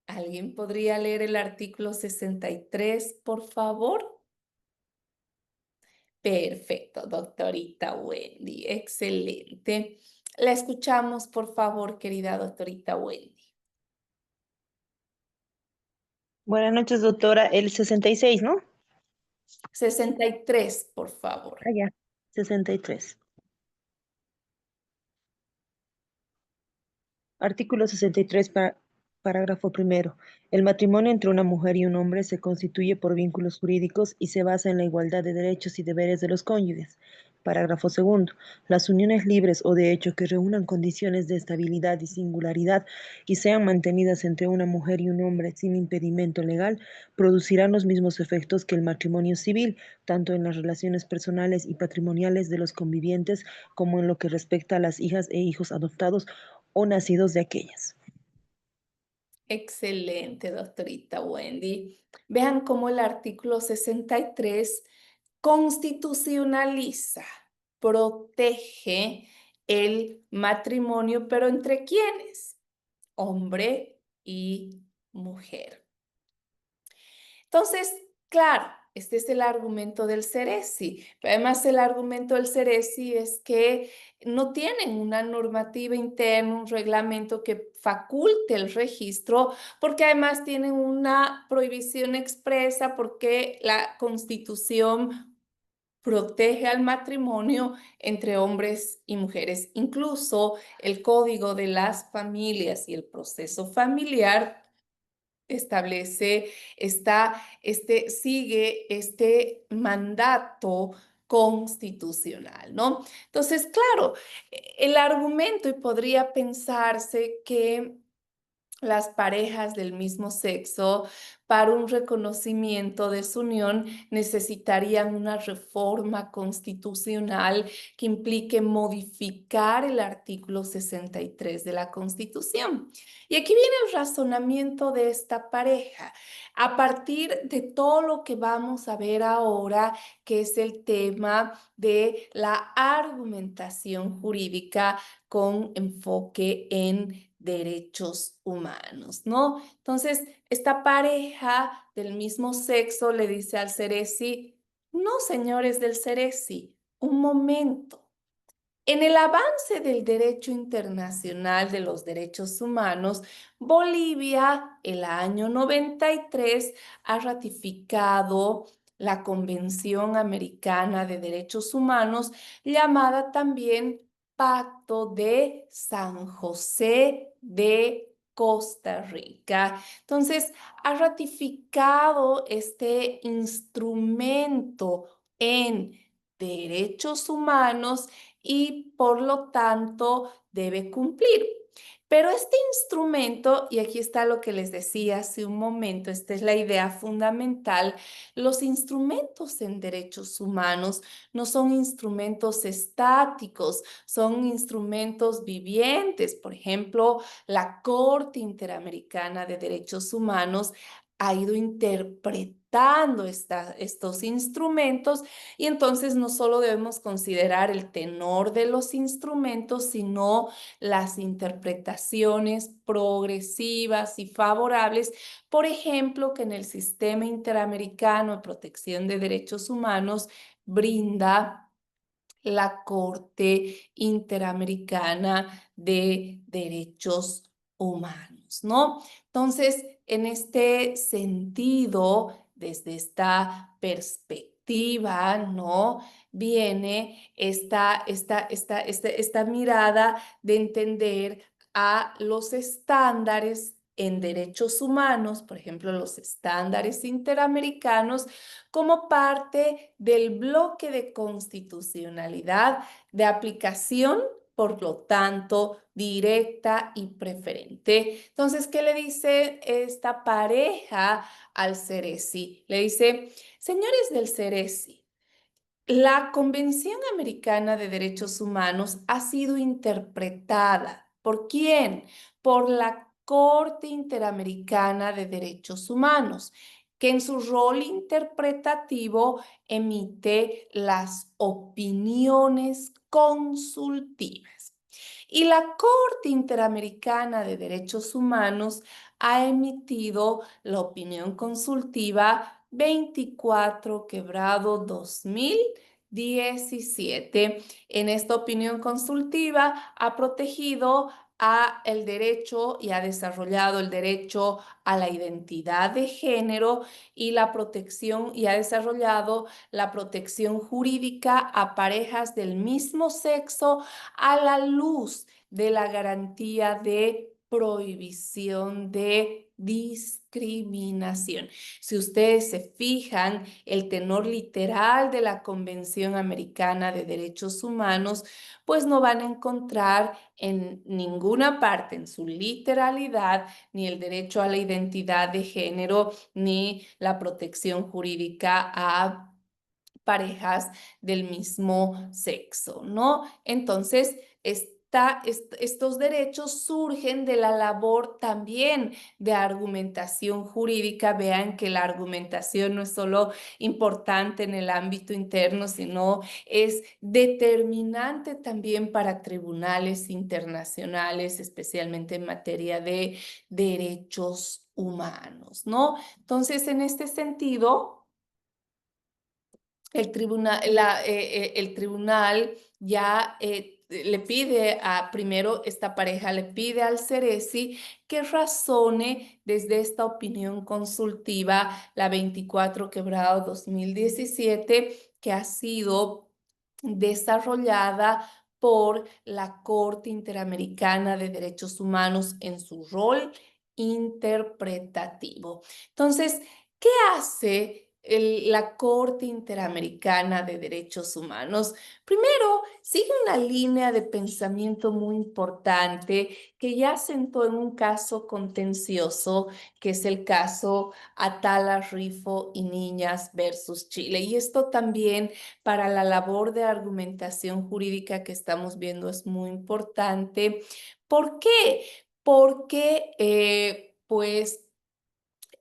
¿Alguien podría leer el artículo 63, por favor? Perfecto, doctorita Wendy, excelente. La escuchamos, por favor, querida doctorita Wendy. Buenas noches, doctora. El 66, ¿no? 63, por favor. Ah, ya. 63. Artículo 63, parágrafo primero. El matrimonio entre una mujer y un hombre se constituye por vínculos jurídicos y se basa en la igualdad de derechos y deberes de los cónyuges. Parágrafo segundo. Las uniones libres o de hecho que reúnan condiciones de estabilidad y singularidad y sean mantenidas entre una mujer y un hombre sin impedimento legal, producirán los mismos efectos que el matrimonio civil, tanto en las relaciones personales y patrimoniales de los convivientes como en lo que respecta a las hijas e hijos adoptados o nacidos de aquellas. Excelente, doctorita Wendy. Vean cómo el artículo 63 constitucionaliza, protege el matrimonio, pero ¿entre quiénes? Hombre y mujer. Entonces, claro, este es el argumento del Ceresi, pero además el argumento del Ceresi es que no tienen una normativa interna, un reglamento que faculte el registro, porque además tienen una prohibición expresa, porque la Constitución protege al matrimonio entre hombres y mujeres. Incluso el Código de las Familias y el proceso familiar establece, sigue este mandato constitucional, ¿no? Entonces, claro, el argumento, y podría pensarse que las parejas del mismo sexo, para un reconocimiento de su unión, necesitarían una reforma constitucional que implique modificar el artículo 63 de la Constitución. Y aquí viene el razonamiento de esta pareja. A partir de todo lo que vamos a ver ahora, que es el tema de la argumentación jurídica con enfoque en derechos humanos, ¿no? Entonces, esta pareja del mismo sexo le dice al Ceresi, no, señores del Ceresi, un momento. En el avance del derecho internacional de los derechos humanos, Bolivia, el año 93, ha ratificado la Convención Americana de Derechos Humanos, llamada también Pacto de San José de Costa Rica. Entonces, ha ratificado este instrumento en derechos humanos y por lo tanto debe cumplir. Pero este instrumento, y aquí está lo que les decía hace un momento, esta es la idea fundamental, los instrumentos en derechos humanos no son instrumentos estáticos, son instrumentos vivientes. Por ejemplo, la Corte Interamericana de Derechos Humanos ha ido interpretando estos instrumentos y entonces no solo debemos considerar el tenor de los instrumentos, sino las interpretaciones progresivas y favorables, por ejemplo, que en el Sistema Interamericano de Protección de Derechos Humanos brinda la Corte Interamericana de Derechos Humanos, ¿no? Entonces, en este sentido, desde esta perspectiva, ¿no? Viene esta mirada de entender a los estándares en derechos humanos, por ejemplo, los estándares interamericanos, como parte del bloque de constitucionalidad de aplicación, por lo tanto, directa y preferente. Entonces, ¿qué le dice esta pareja al Ceresi? Le dice, señores del Ceresi, la Convención Americana de Derechos Humanos ha sido interpretada. ¿Por quién? Por la Corte Interamericana de Derechos Humanos, que en su rol interpretativo emite las opiniones consultivas. Y la Corte Interamericana de Derechos Humanos ha emitido la opinión consultiva 24/2017. En esta opinión consultiva ha protegido a el derecho y ha desarrollado el derecho a la identidad de género y la protección y ha desarrollado la protección jurídica a parejas del mismo sexo a la luz de la garantía de prohibición de discriminación. Si ustedes se fijan, el tenor literal de la Convención Americana de Derechos Humanos, pues no van a encontrar en ninguna parte en su literalidad ni el derecho a la identidad de género ni la protección jurídica a parejas del mismo sexo, ¿no? Entonces, estos derechos surgen de la labor también de argumentación jurídica. Vean que la argumentación no es solo importante en el ámbito interno, sino es determinante también para tribunales internacionales, especialmente en materia de derechos humanos, ¿no? Entonces, en este sentido, el tribunal ya le pide primero esta pareja le pide al Ceresi que razone desde esta opinión consultiva, la 24/2017, que ha sido desarrollada por la Corte Interamericana de Derechos Humanos en su rol interpretativo. Entonces, ¿qué hace la Corte Interamericana de Derechos Humanos, primero, sigue una línea de pensamiento muy importante que ya sentó en un caso contencioso, que es el caso Atala Rifo y Niñas versus Chile. Y esto también para la labor de argumentación jurídica que estamos viendo es muy importante. ¿Por qué? Porque, pues,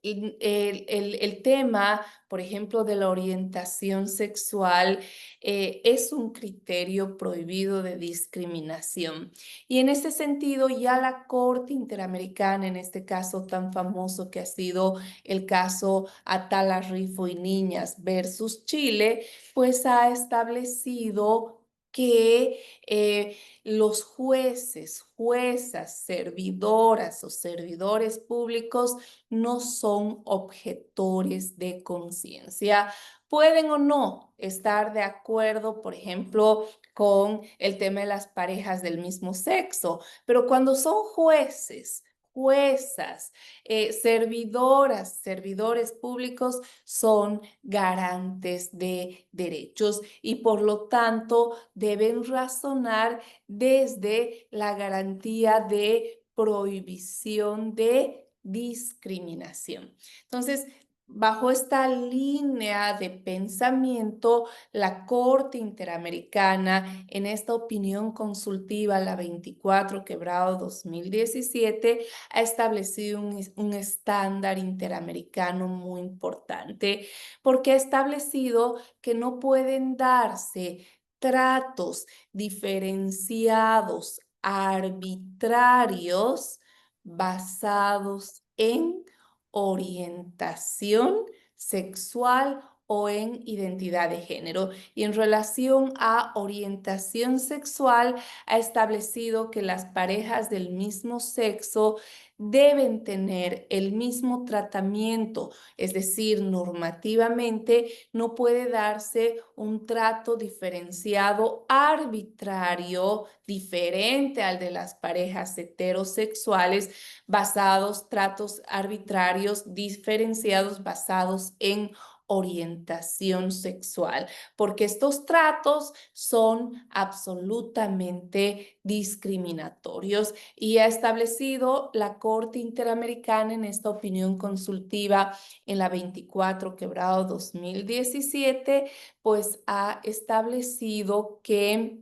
el tema, por ejemplo, de la orientación sexual es un criterio prohibido de discriminación. Y en ese sentido, ya la Corte Interamericana, en este caso tan famoso que ha sido el caso Atala Rifo y Niñas versus Chile, pues ha establecido que los jueces, juezas, servidoras o servidores públicos no son objetores de conciencia. Pueden o no estar de acuerdo, por ejemplo, con el tema de las parejas del mismo sexo, pero cuando son jueces, juezas, servidoras, servidores públicos, son garantes de derechos y por lo tanto deben razonar desde la garantía de prohibición de discriminación. Entonces, bajo esta línea de pensamiento, la Corte Interamericana, en esta opinión consultiva, la 24 quebrado 2017, ha establecido un estándar interamericano muy importante porque ha establecido que no pueden darse tratos diferenciados, arbitrarios, basados en orientación sexual o en identidad de género. Y en relación a orientación sexual, ha establecido que las parejas del mismo sexo deben tener el mismo tratamiento, es decir, normativamente no puede darse un trato diferenciado arbitrario, diferente al de las parejas heterosexuales, tratos arbitrarios diferenciados basados en orientación sexual, porque estos tratos son absolutamente discriminatorios y ha establecido la Corte Interamericana en esta opinión consultiva en la 24 quebrado 2017, pues ha establecido que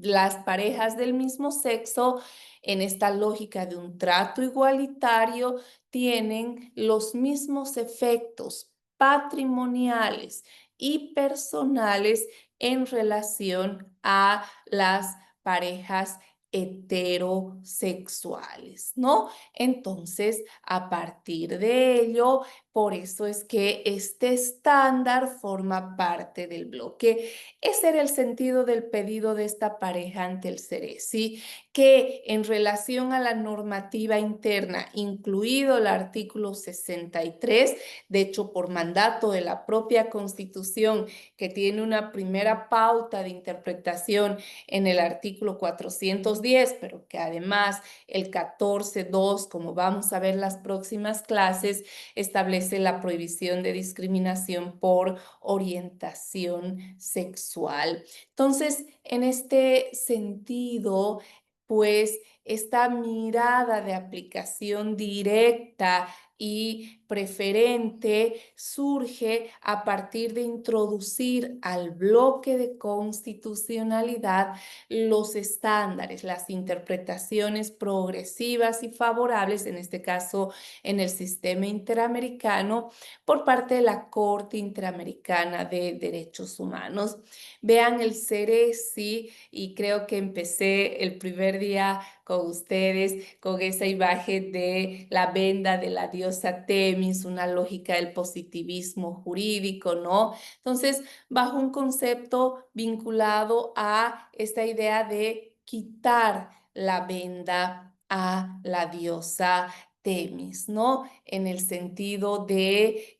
las parejas del mismo sexo, en esta lógica de un trato igualitario, tienen los mismos efectos patrimoniales y personales en relación a las parejas heterosexuales, ¿no? Entonces, a partir de ello, por eso es que este estándar forma parte del bloque. Ese era el sentido del pedido de esta pareja ante el Ceresi, que en relación a la normativa interna, incluido el artículo 63, de hecho por mandato de la propia Constitución, que tiene una primera pauta de interpretación en el artículo 410, pero que además el 14.2, como vamos a ver las próximas clases, establece la prohibición de discriminación por orientación sexual. Entonces, en este sentido, pues esta mirada de aplicación directa y preferente surge a partir de introducir al bloque de constitucionalidad los estándares, las interpretaciones progresivas y favorables, en este caso en el sistema interamericano, por parte de la Corte Interamericana de Derechos Humanos. Vean el Ceresi y creo que empecé el primer día con ustedes con esa imagen de la venda de la diosa Temis, una lógica del positivismo jurídico, ¿no? Entonces, bajo un concepto vinculado a esta idea de quitar la venda a la diosa Temis, ¿no? En el sentido de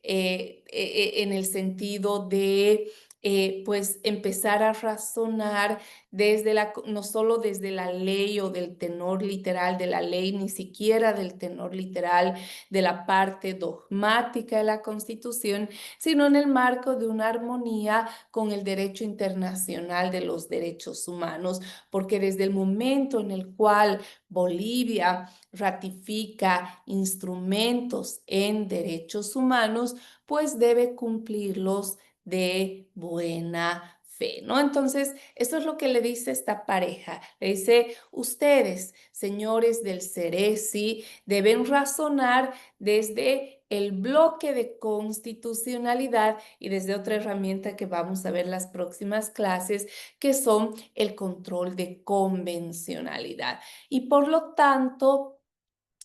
pues empezar a razonar desde no solo desde la ley o del tenor literal de la ley, ni siquiera del tenor literal de la parte dogmática de la Constitución, sino en el marco de una armonía con el derecho internacional de los derechos humanos, porque desde el momento en el cual Bolivia ratifica instrumentos en derechos humanos, pues debe cumplirlos de buena fe, ¿no? Entonces, eso es lo que le dice esta pareja. Le dice, ustedes, señores del Ceresi, deben razonar desde el bloque de constitucionalidad y desde otra herramienta que vamos a ver en las próximas clases, que son el control de convencionalidad. Y por lo tanto,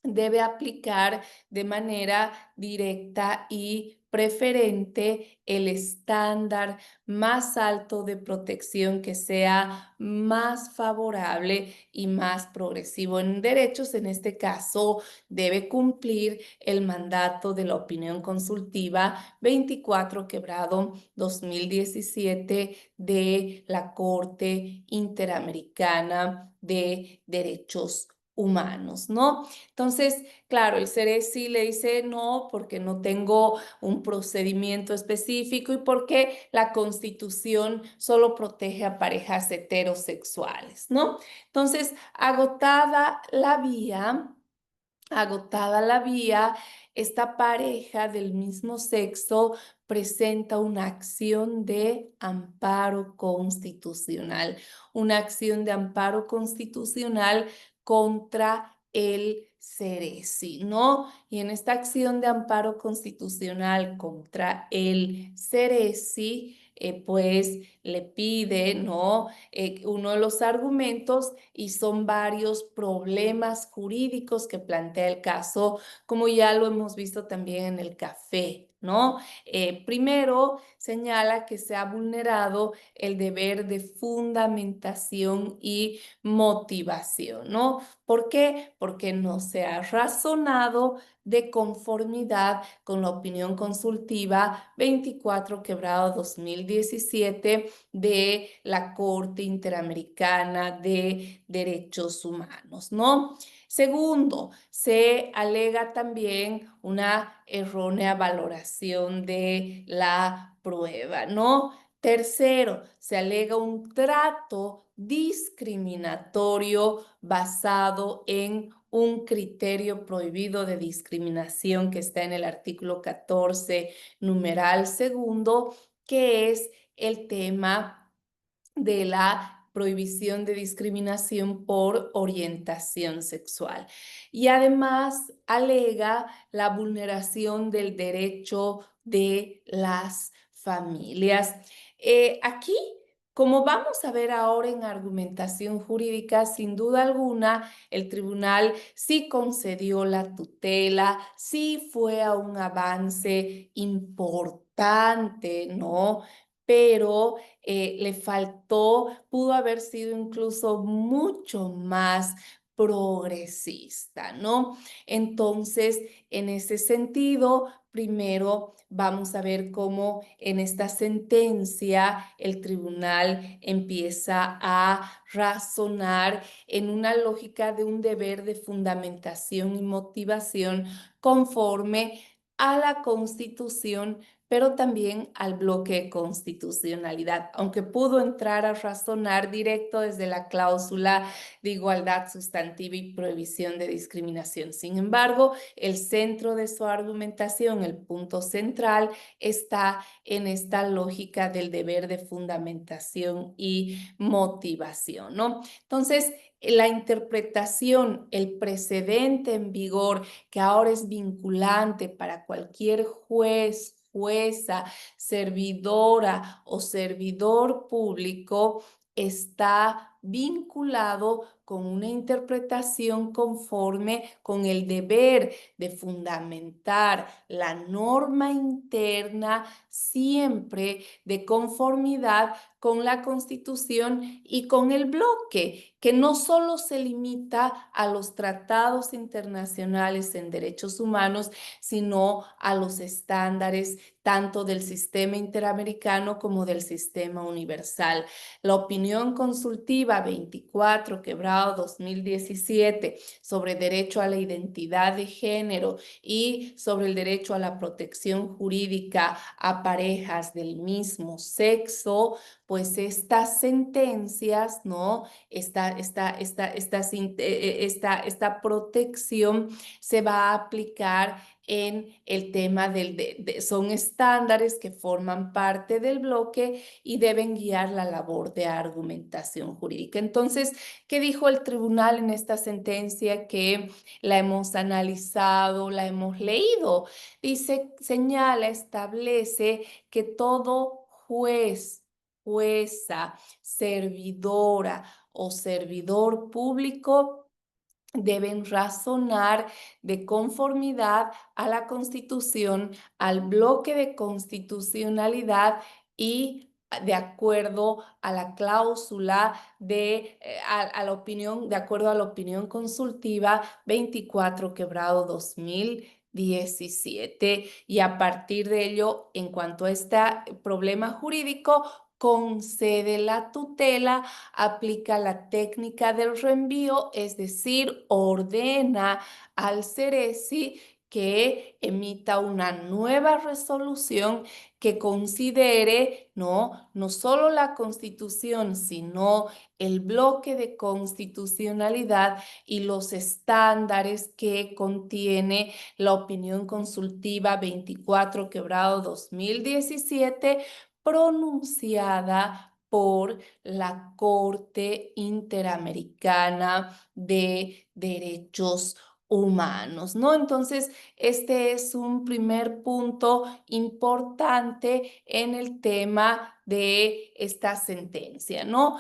debe aplicar de manera directa y preferente el estándar más alto de protección que sea más favorable y más progresivo en derechos. En este caso, debe cumplir el mandato de la opinión consultiva 24/2017 de la Corte Interamericana de Derechos Humanos, ¿no? Entonces, claro, el Ceresi le dice no porque no tengo un procedimiento específico y porque la Constitución solo protege a parejas heterosexuales, ¿no? Entonces, agotada la vía, esta pareja del mismo sexo presenta una acción de amparo constitucional, una acción de amparo constitucional contra el Ceresi, ¿no? Y en esta acción de amparo constitucional contra el Ceresi, pues le pide, ¿no? Uno de los argumentos, y son varios problemas jurídicos que plantea el caso, como ya lo hemos visto también en el café, ¿no? Primero, señala que se ha vulnerado el deber de fundamentación y motivación, ¿no? ¿Por qué? Porque no se ha razonado de conformidad con la opinión consultiva 24/2017 de la Corte Interamericana de Derechos Humanos, ¿no? Segundo, se alega también una errónea valoración de la prueba, ¿no? Tercero, se alega un trato discriminatorio basado en un criterio prohibido de discriminación que está en el artículo 14, numeral segundo, que es el tema de la prohibición de discriminación por orientación sexual. Y además alega la vulneración del derecho de las familias. Aquí, como vamos a ver ahora en argumentación jurídica, sin duda alguna, el tribunal sí concedió la tutela, sí fue a un avance importante, ¿no? Pero le faltó, pudo haber sido incluso mucho más progresista, ¿no? Entonces, en ese sentido, primero vamos a ver cómo en esta sentencia el tribunal empieza a razonar en una lógica de un deber de fundamentación y motivación conforme a la Constitución, pero también al bloque de constitucionalidad, aunque pudo entrar a razonar directo desde la cláusula de igualdad sustantiva y prohibición de discriminación. Sin embargo, el centro de su argumentación, el punto central, está en esta lógica del deber de fundamentación y motivación, ¿no? Entonces, la interpretación, el precedente en vigor, que ahora es vinculante para cualquier juez, jueza, servidora o servidor público, está vinculado con una interpretación conforme con el deber de fundamentar la norma interna siempre de conformidad con la Constitución y con el bloque, que no solo se limita a los tratados internacionales en derechos humanos, sino a los estándares tanto del sistema interamericano como del sistema universal. La opinión consultiva 24/2017 sobre derecho a la identidad de género y sobre el derecho a la protección jurídica a parejas del mismo sexo, pues estas sentencias, ¿no? Esta protección se va a aplicar en el tema son estándares que forman parte del bloque y deben guiar la labor de argumentación jurídica. Entonces, ¿qué dijo el tribunal en esta sentencia que la hemos analizado, la hemos leído? Dice, señala, establece que todo juez, jueza, servidora o servidor público deben razonar de conformidad a la Constitución, al bloque de constitucionalidad y de acuerdo a la cláusula a la opinión, de acuerdo a la opinión consultiva 24/2017. Y a partir de ello, en cuanto a este problema jurídico, concede la tutela, aplica la técnica del reenvío, es decir, ordena al CERECI que emita una nueva resolución que considere no solo la Constitución, sino el bloque de constitucionalidad y los estándares que contiene la opinión consultiva 24/2017 pronunciada por la Corte Interamericana de Derechos Humanos, ¿no? Entonces, este es un primer punto importante en el tema de esta sentencia, ¿no?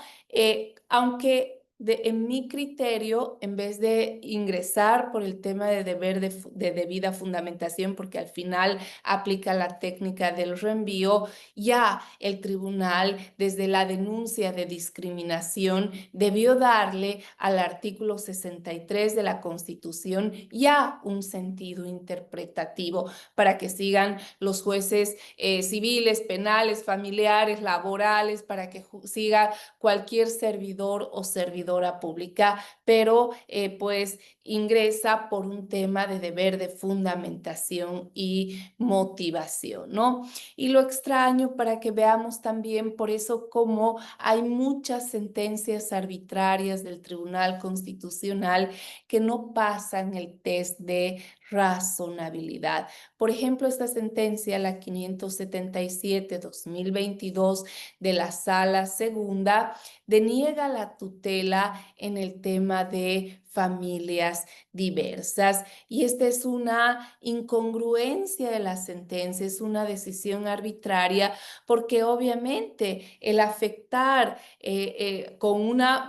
Aunque en mi criterio, en vez de ingresar por el tema de deber de debida fundamentación, porque al final aplica la técnica del reenvío, ya el tribunal, desde la denuncia de discriminación, debió darle al artículo 63 de la Constitución ya un sentido interpretativo para que sigan los jueces civiles, penales, familiares, laborales, para que siga cualquier servidor o servidora pública, pero pues ingresa por un tema de deber de fundamentación y motivación, ¿no? Y lo extraño para que veamos también por eso cómo hay muchas sentencias arbitrarias del Tribunal Constitucional que no pasan el test de razonabilidad. Por ejemplo, esta sentencia, la 577/2022 de la Sala Segunda, deniega la tutela en el tema de familias diversas. Y esta es una incongruencia de la sentencia, es una decisión arbitraria, porque obviamente el afectar con una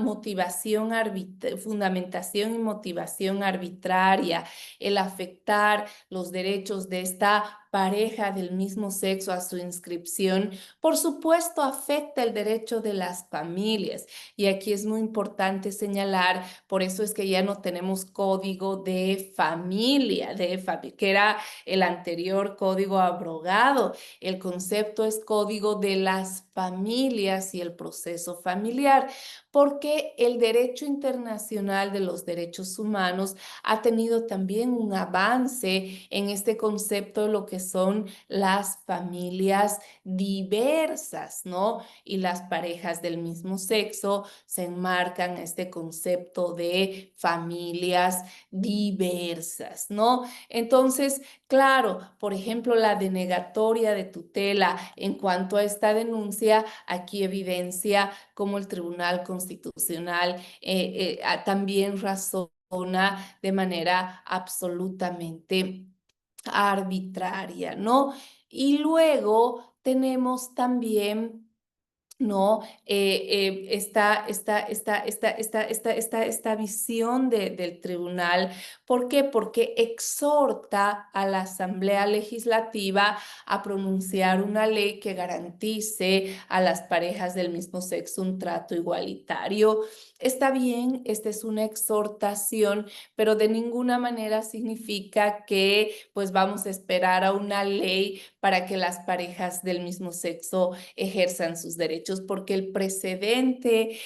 fundamentación y motivación arbitraria, el afectar los derechos de esta pareja del mismo sexo a su inscripción, por supuesto afecta el derecho de las familias. Y aquí es muy importante señalar, por eso es que ya no tenemos código de familia, que era el anterior código abrogado. El concepto es código de las familias y el proceso familiar, porque el derecho internacional de los derechos humanos ha tenido también un avance en este concepto de lo que son las familias diversas, ¿no? Y las parejas del mismo sexo se enmarcan en este concepto de familias diversas, ¿no? Entonces, claro, por ejemplo, la denegatoria de tutela en cuanto a esta denuncia, aquí evidencia cómo el Tribunal Constitucional también razona de manera absolutamente arbitraria, ¿no? Y luego tenemos también ¿no? Esta visión del tribunal. ¿Por qué? Porque exhorta a la Asamblea Legislativa a pronunciar una ley que garantice a las parejas del mismo sexo un trato igualitario. Está bien, esta es una exhortación, pero de ninguna manera significa que pues vamos a esperar a una ley para que las parejas del mismo sexo ejerzan sus derechos, porque el precedente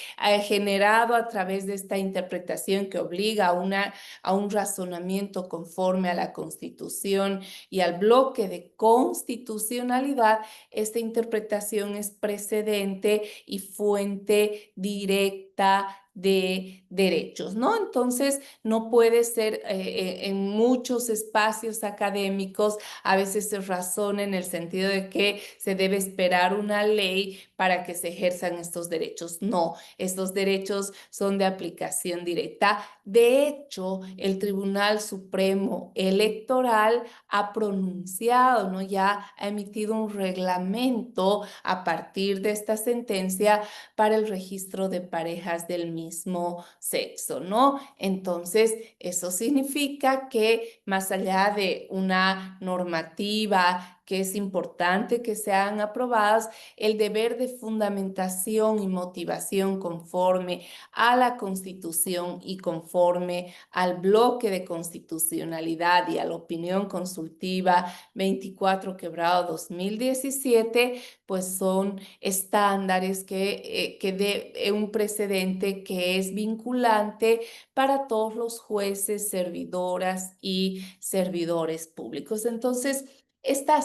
generado a través de esta interpretación que obliga a un razonamiento conforme a la Constitución y al bloque de constitucionalidad, esta interpretación es precedente y fuente directa de derechos, ¿no? Entonces, no puede ser en muchos espacios académicos, a veces se razona en el sentido de que se debe esperar una ley para que se ejerzan estos derechos. No, estos derechos son de aplicación directa. De hecho, el Tribunal Supremo Electoral ha pronunciado, ¿no? Ya ha emitido un reglamento a partir de esta sentencia para el registro de parejas del mismo sexo, ¿no? Entonces, eso significa que más allá de una normativa que es importante que sean aprobadas, el deber de fundamentación y motivación conforme a la Constitución y conforme al bloque de constitucionalidad y a la opinión consultiva 24/2017, pues son estándares que de un precedente que es vinculante para todos los jueces, servidoras y servidores públicos. Entonces, esta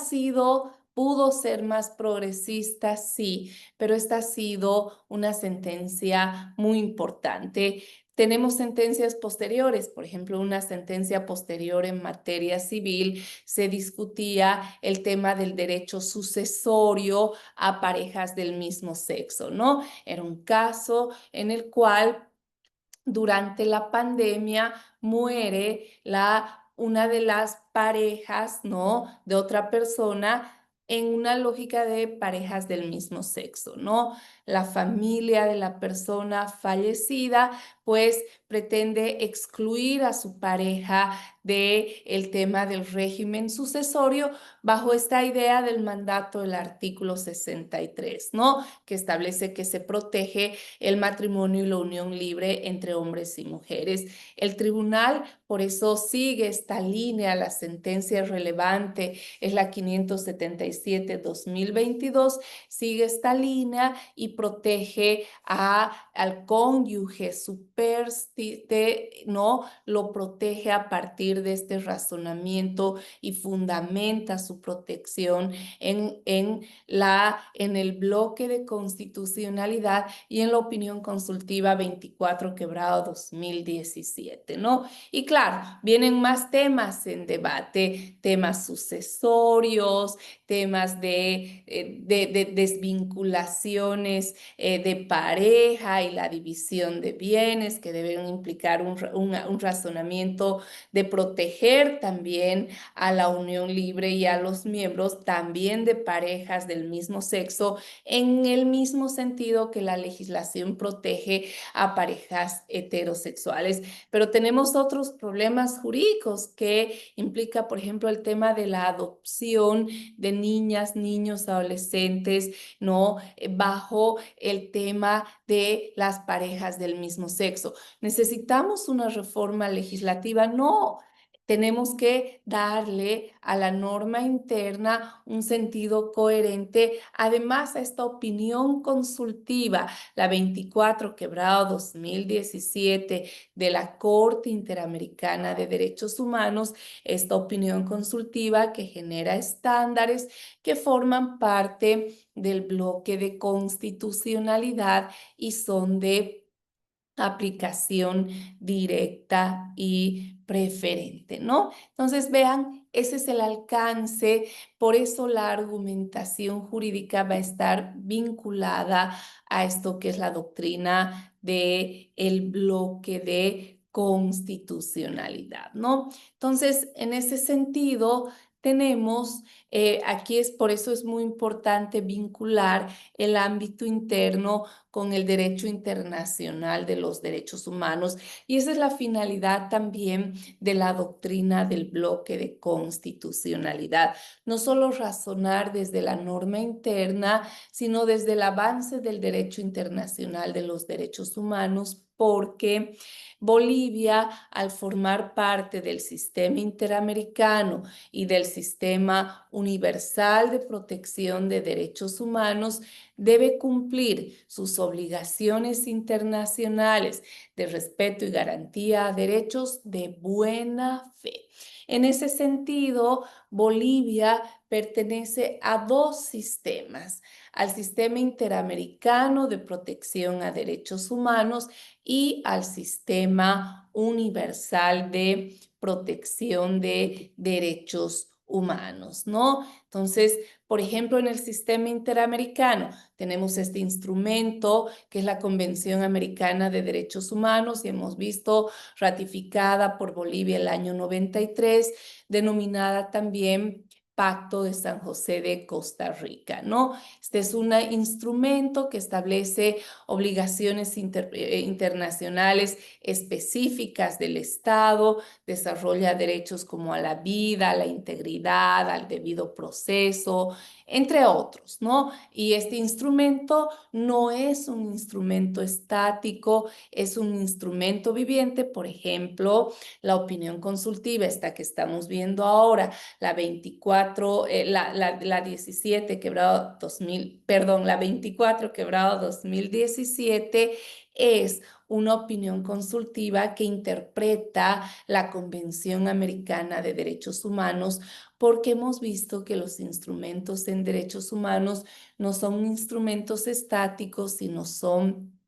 pudo ser más progresista, sí, pero esta ha sido una sentencia muy importante. Tenemos sentencias posteriores, por ejemplo, una sentencia posterior en materia civil, se discutía el tema del derecho sucesorio a parejas del mismo sexo, ¿no? Era un caso en el cual durante la pandemia muere una de las parejas, ¿no? De otra persona en una lógica de parejas del mismo sexo, ¿no? La familia de la persona fallecida, pues pretende excluir a su pareja del tema del régimen sucesorio bajo esta idea del mandato del artículo 63, ¿no? Que establece que se protege el matrimonio y la unión libre entre hombres y mujeres. El tribunal por eso sigue esta línea, la sentencia relevante es la 577/2022, sigue esta línea y protege al cónyuge ¿no? Lo protege a partir de este razonamiento y fundamenta su protección en el bloque de constitucionalidad y en la opinión consultiva 24/2017, ¿no? Y claro, vienen más temas en debate, temas sucesorios, temas de desvinculaciones de pareja y la división de bienes que deben implicar un razonamiento de proteger también a la unión libre y a los miembros también de parejas del mismo sexo en el mismo sentido que la legislación protege a parejas heterosexuales. Pero tenemos otros problemas jurídicos que implica, por ejemplo, el tema de la adopción de niñas, niños, adolescentes, ¿no? Bajo el tema de las parejas del mismo sexo. ¿Necesitamos una reforma legislativa? No. Tenemos que darle a la norma interna un sentido coherente, además a esta opinión consultiva, la 24/2017 de la Corte Interamericana de Derechos Humanos, esta opinión consultiva que genera estándares que forman parte del bloque de constitucionalidad y son de aplicación directa y preferente, ¿no? Entonces, vean, ese es el alcance, por eso la argumentación jurídica va a estar vinculada a esto que es la doctrina del bloque de constitucionalidad, ¿no? Entonces, en ese sentido, tenemos Aquí por eso es muy importante vincular el ámbito interno con el derecho internacional de los derechos humanos, y esa es la finalidad también de la doctrina del bloque de constitucionalidad. No solo razonar desde la norma interna, sino desde el avance del derecho internacional de los derechos humanos, porque Bolivia, al formar parte del sistema interamericano y del sistema universal de protección de derechos humanos, debe cumplir sus obligaciones internacionales de respeto y garantía a derechos de buena fe. En ese sentido, Bolivia pertenece a dos sistemas: al sistema interamericano de protección a derechos humanos y al sistema universal de protección de derechos humanos, ¿no? Entonces, por ejemplo, en el sistema interamericano tenemos este instrumento que es la Convención Americana de Derechos Humanos, y hemos visto ratificada por Bolivia el año 93, denominada también Pacto de San José de Costa Rica, ¿no? Este es un instrumento que establece obligaciones internacionales específicas del Estado, desarrolla derechos como a la vida, a la integridad, al debido proceso, entre otros, ¿no? Y este instrumento no es un instrumento estático, es un instrumento viviente. Por ejemplo, la opinión consultiva, esta que estamos viendo ahora, la 24, la 17 quebrado 2000, perdón, la 24 quebrado 2017, es una opinión consultiva que interpreta la Convención Americana de Derechos Humanos, porque hemos visto que los instrumentos en derechos humanos no son instrumentos estáticos, sino son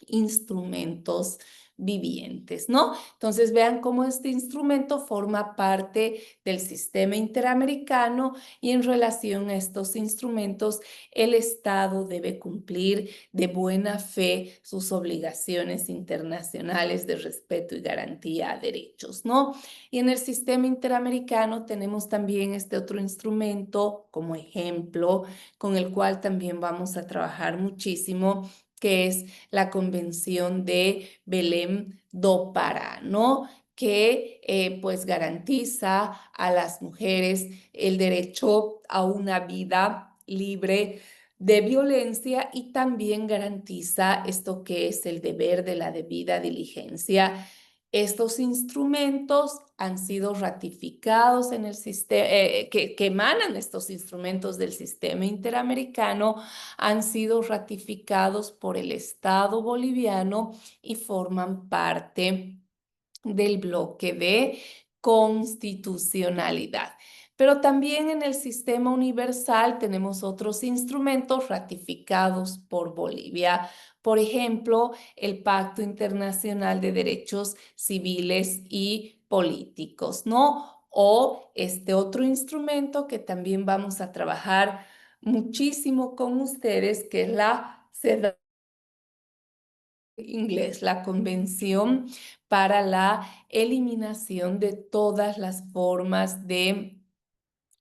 instrumentos vivientes, ¿no? Entonces vean cómo este instrumento forma parte del sistema interamericano, y en relación a estos instrumentos el Estado debe cumplir de buena fe sus obligaciones internacionales de respeto y garantía a derechos, ¿no? Y en el sistema interamericano tenemos también este otro instrumento como ejemplo, con el cual también vamos a trabajar muchísimo, que es la Convención de Belém do Pará, ¿no? Que pues garantiza a las mujeres el derecho a una vida libre de violencia, y también garantiza esto que es el deber de la debida diligencia. Estos instrumentos han sido ratificados en el sistema, que emanan estos instrumentos del sistema interamericano, han sido ratificados por el Estado boliviano y forman parte del bloque de constitucionalidad. Pero también en el sistema universal tenemos otros instrumentos ratificados por Bolivia. Por ejemplo, el Pacto Internacional de Derechos Civiles y Políticos, ¿no? O este otro instrumento que también vamos a trabajar muchísimo con ustedes, que es la CEDAW inglés, la Convención para la Eliminación de todas las formas de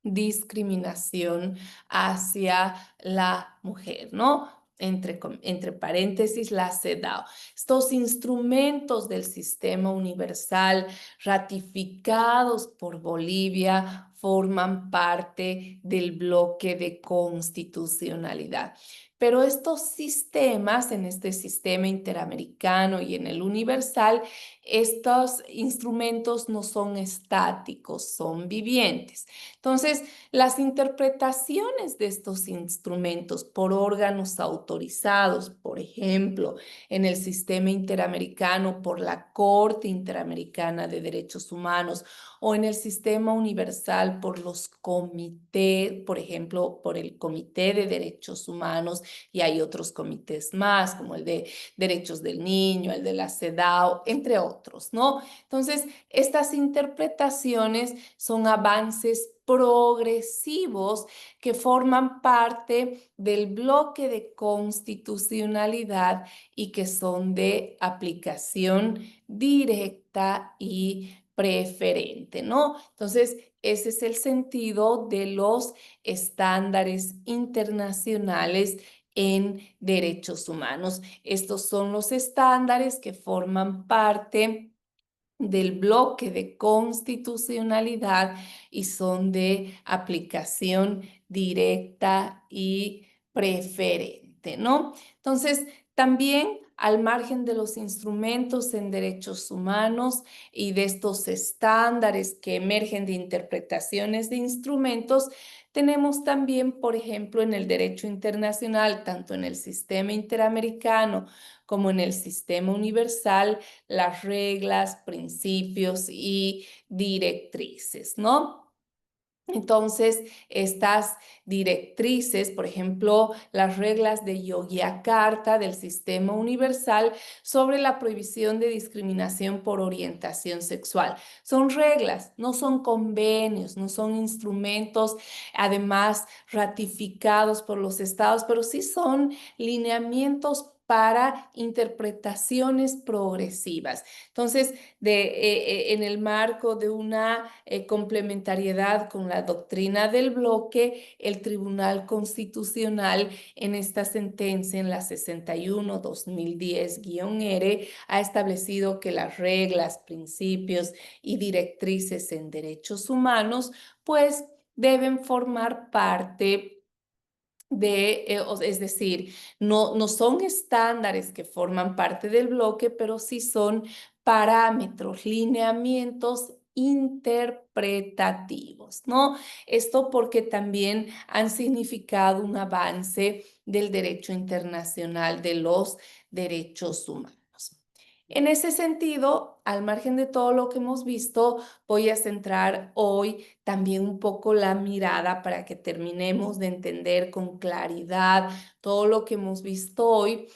discriminación hacia la mujer, ¿no? Entre paréntesis, la CEDAW. Estos instrumentos del sistema universal ratificados por Bolivia forman parte del bloque de constitucionalidad. Pero estos sistemas, en este sistema interamericano y en el universal, estos instrumentos no son estáticos, son vivientes. Entonces, las interpretaciones de estos instrumentos por órganos autorizados, por ejemplo, en el sistema interamericano por la Corte Interamericana de Derechos Humanos, o en el sistema universal por los comités, por ejemplo, por el Comité de Derechos Humanos, y hay otros comités más, como el de Derechos del Niño, el de la CEDAW, entre otros, ¿no? Entonces, estas interpretaciones son avances progresivos que forman parte del bloque de constitucionalidad y que son de aplicación directa y preferente, ¿no? Entonces, ese es el sentido de los estándares internacionales en derechos humanos. Estos son los estándares que forman parte del bloque de constitucionalidad y son de aplicación directa y preferente, ¿no? Entonces, también al margen de los instrumentos en derechos humanos y de estos estándares que emergen de interpretaciones de instrumentos, tenemos también, por ejemplo, en el derecho internacional, tanto en el sistema interamericano como en el sistema universal, las reglas, principios y directrices, ¿no? Entonces, estas directrices, por ejemplo, las reglas de Yogyakarta del Sistema Universal sobre la prohibición de discriminación por orientación sexual, son reglas, no son convenios, no son instrumentos, además ratificados por los estados, pero sí son lineamientos para interpretaciones progresivas. Entonces, en el marco de una complementariedad con la doctrina del bloque, el Tribunal Constitucional en esta sentencia, en la 61-2010-R, ha establecido que las reglas, principios y directrices en derechos humanos, pues deben formar parte es decir, no son estándares que forman parte del bloque, pero sí son parámetros, lineamientos interpretativos, ¿no? Esto porque también han significado un avance del derecho internacional de los derechos humanos. En ese sentido, al margen de todo lo que hemos visto, voy a centrar hoy también un poco la mirada para que terminemos de entender con claridad todo lo que hemos visto hoy.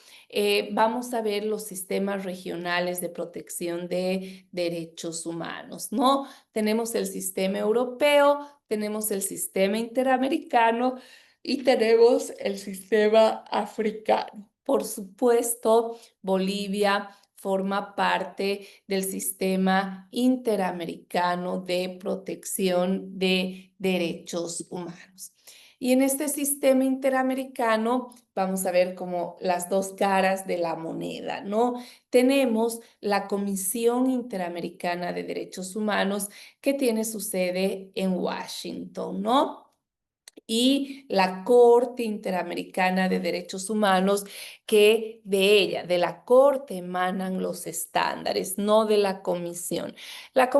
Vamos a ver los sistemas regionales de protección de derechos humanos, ¿no? Tenemos el sistema europeo, tenemos el sistema interamericano y tenemos el sistema africano. Por supuesto, Bolivia forma parte del sistema interamericano de protección de derechos humanos. Y en este sistema interamericano vamos a ver como las dos caras de la moneda, ¿no? Tenemos la Comisión Interamericana de Derechos Humanos que tiene su sede en Washington, ¿no? Y la Corte Interamericana de Derechos Humanos, que de ella, de la Corte, emanan los estándares, no de la Comisión. La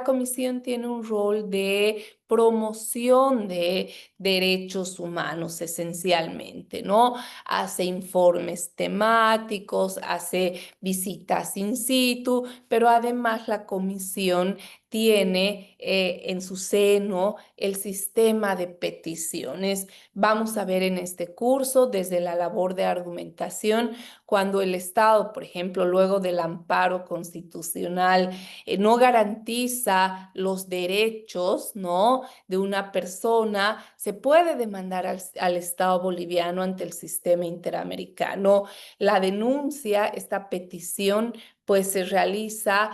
Comisión tiene un rol de promoción de derechos humanos esencialmente, ¿no? Hace informes temáticos, hace visitas in situ, pero además la Comisión tiene en su seno el sistema de peticiones. Vamos a ver en este curso desde la labor de argumentación, cuando el Estado, por ejemplo, luego del amparo constitucional, no garantiza los derechos, ¿no?, de una persona, se puede demandar al Estado boliviano ante el sistema interamericano. La denuncia, esta petición, pues se realiza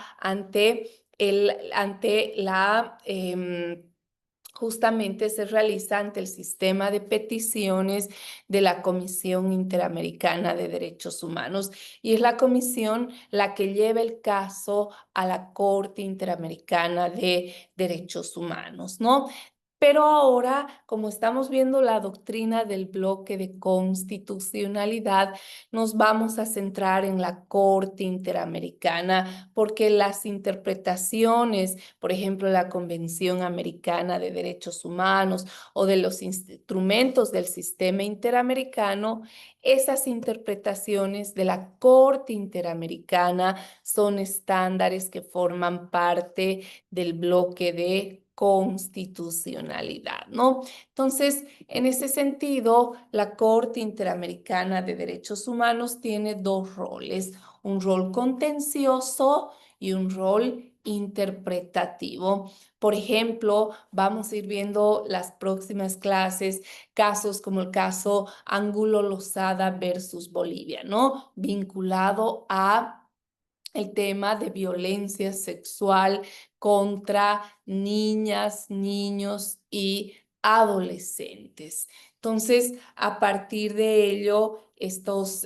justamente se realiza ante el sistema de peticiones de la Comisión Interamericana de Derechos Humanos y es la comisión la que lleva el caso a la Corte Interamericana de Derechos Humanos, ¿no? Pero ahora, como estamos viendo la doctrina del bloque de constitucionalidad, nos vamos a centrar en la Corte Interamericana, porque las interpretaciones, por ejemplo, la Convención Americana de Derechos Humanos o de los instrumentos del sistema interamericano, esas interpretaciones de la Corte Interamericana son estándares que forman parte del bloque de constitucionalidad, ¿no? Entonces, en ese sentido, la Corte Interamericana de Derechos Humanos tiene dos roles, un rol contencioso y un rol interpretativo. Por ejemplo, vamos a ir viendo las próximas clases casos como el caso Angulo Lozada versus Bolivia, ¿no? Vinculado a el tema de violencia sexual contra niñas, niños y adolescentes. Entonces, a partir de ello, estos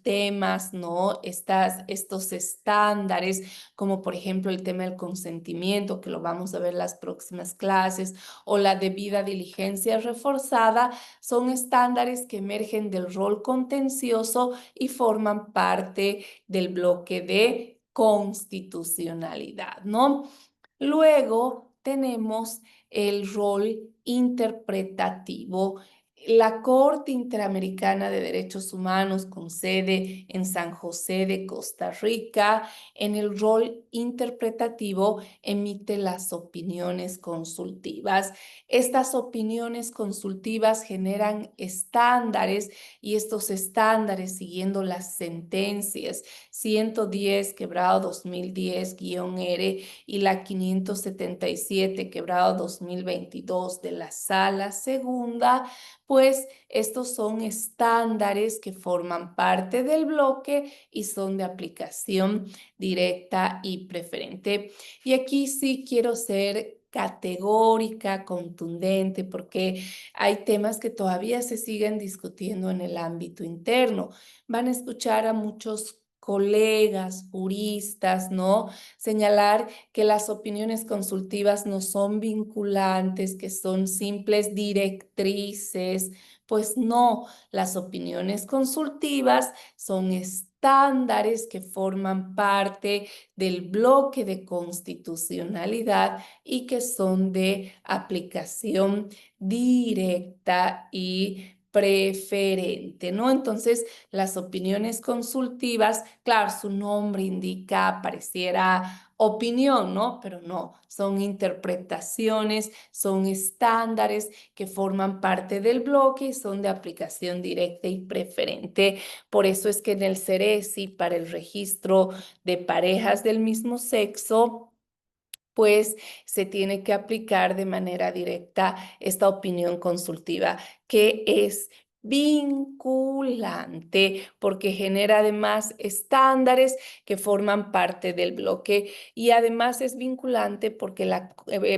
temas, ¿no? Estos estándares, como por ejemplo el tema del consentimiento, que lo vamos a ver en las próximas clases, o la debida diligencia reforzada, son estándares que emergen del rol contencioso y forman parte del bloque de constitucionalidad, ¿no? Luego tenemos el rol interpretativo. La Corte Interamericana de Derechos Humanos, con sede en San José de Costa Rica, en el rol interpretativo emite las opiniones consultivas. Estas opiniones consultivas generan estándares y estos estándares, siguiendo las sentencias 110/2010-R y la 577/2022 de la Sala Segunda, pues estos son estándares que forman parte del bloque y son de aplicación directa y preferente. Y aquí sí quiero ser categórica, contundente, porque hay temas que todavía se siguen discutiendo en el ámbito interno. Van a escuchar a muchos colegas, juristas, ¿no? Señalar que las opiniones consultivas no son vinculantes, que son simples directrices. Pues no, las opiniones consultivas son estándares que forman parte del bloque de constitucionalidad y que son de aplicación directa y preferente, ¿no? Entonces, las opiniones consultivas, claro, su nombre indica, pareciera opinión, ¿no? Pero no, son interpretaciones, son estándares que forman parte del bloque y son de aplicación directa y preferente. Por eso es que en el CERESI, para el registro de parejas del mismo sexo, pues se tiene que aplicar de manera directa esta opinión consultiva, que es vinculante porque genera además estándares que forman parte del bloque y además es vinculante porque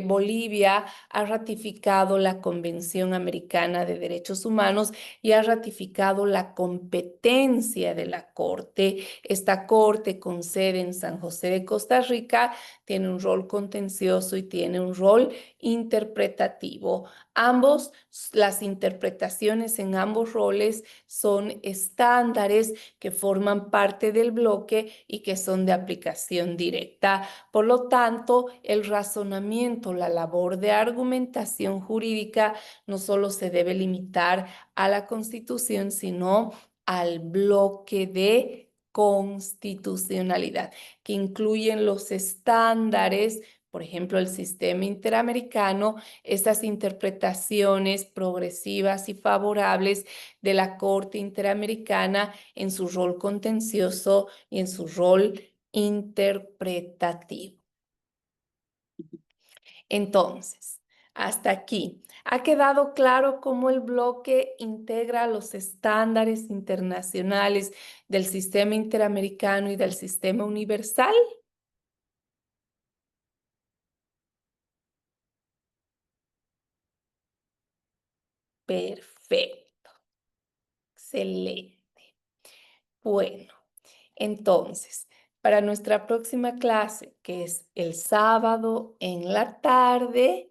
Bolivia ha ratificado la Convención Americana de Derechos Humanos y ha ratificado la competencia de la Corte. Esta Corte con sede en San José de Costa Rica tiene un rol contencioso y tiene un rol interpretativo. Las interpretaciones en ambos roles son estándares que forman parte del bloque y que son de aplicación directa. Por lo tanto, el razonamiento, la labor de argumentación jurídica no solo se debe limitar a la Constitución, sino al bloque de constitucionalidad, que incluyen los estándares, por ejemplo, el sistema interamericano, estas interpretaciones progresivas y favorables de la Corte Interamericana en su rol contencioso y en su rol interpretativo. Entonces, hasta aquí, ¿ha quedado claro cómo el bloque integra los estándares internacionales del sistema interamericano y del sistema universal? Perfecto, excelente. Bueno, entonces, para nuestra próxima clase, que es el sábado en la tarde,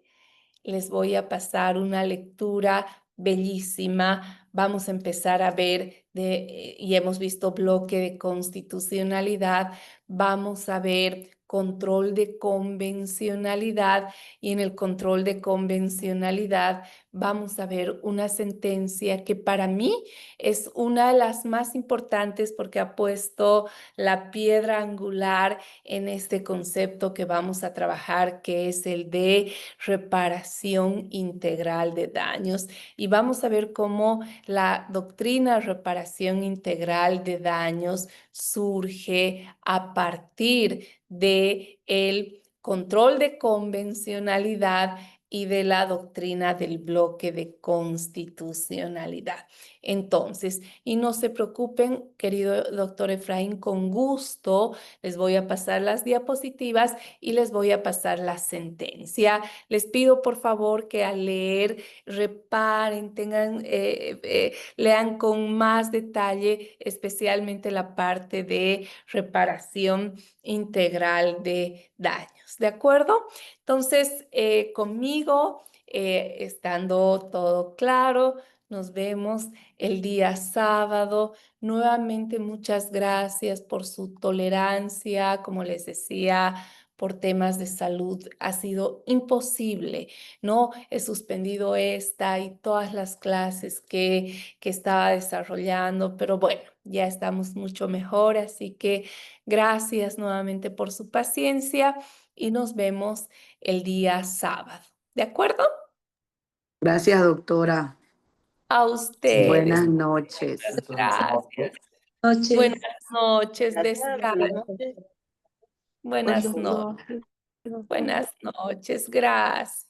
les voy a pasar una lectura bellísima. Vamos a empezar a ver, y hemos visto bloque de constitucionalidad, vamos a ver control de convencionalidad y en el control de convencionalidad vamos a ver una sentencia que para mí es una de las más importantes porque ha puesto la piedra angular en este concepto que vamos a trabajar, que es el de reparación integral de daños. Y vamos a ver cómo la doctrina reparación integral de daños surge a partir de el control de convencionalidad y de la doctrina del bloque de constitucionalidad. Entonces, y no se preocupen, querido doctor Efraín, con gusto les voy a pasar las diapositivas y les voy a pasar la sentencia. Les pido por favor que al leer reparen, lean con más detalle, especialmente la parte de reparación integral de daños. ¿De acuerdo? Entonces, conmigo, estando todo claro, nos vemos el día sábado. Nuevamente, muchas gracias por su tolerancia. Como les decía, por temas de salud ha sido imposible, ¿no? He suspendido esta y todas las clases que estaba desarrollando, pero bueno, ya estamos mucho mejor, así que gracias nuevamente por su paciencia y nos vemos el día sábado. ¿De acuerdo? Gracias, doctora. A ustedes. Buenas noches. Gracias. Noches. Buenas noches. Gracias. Descansen. Buenas noches. Buenas noches. Gracias.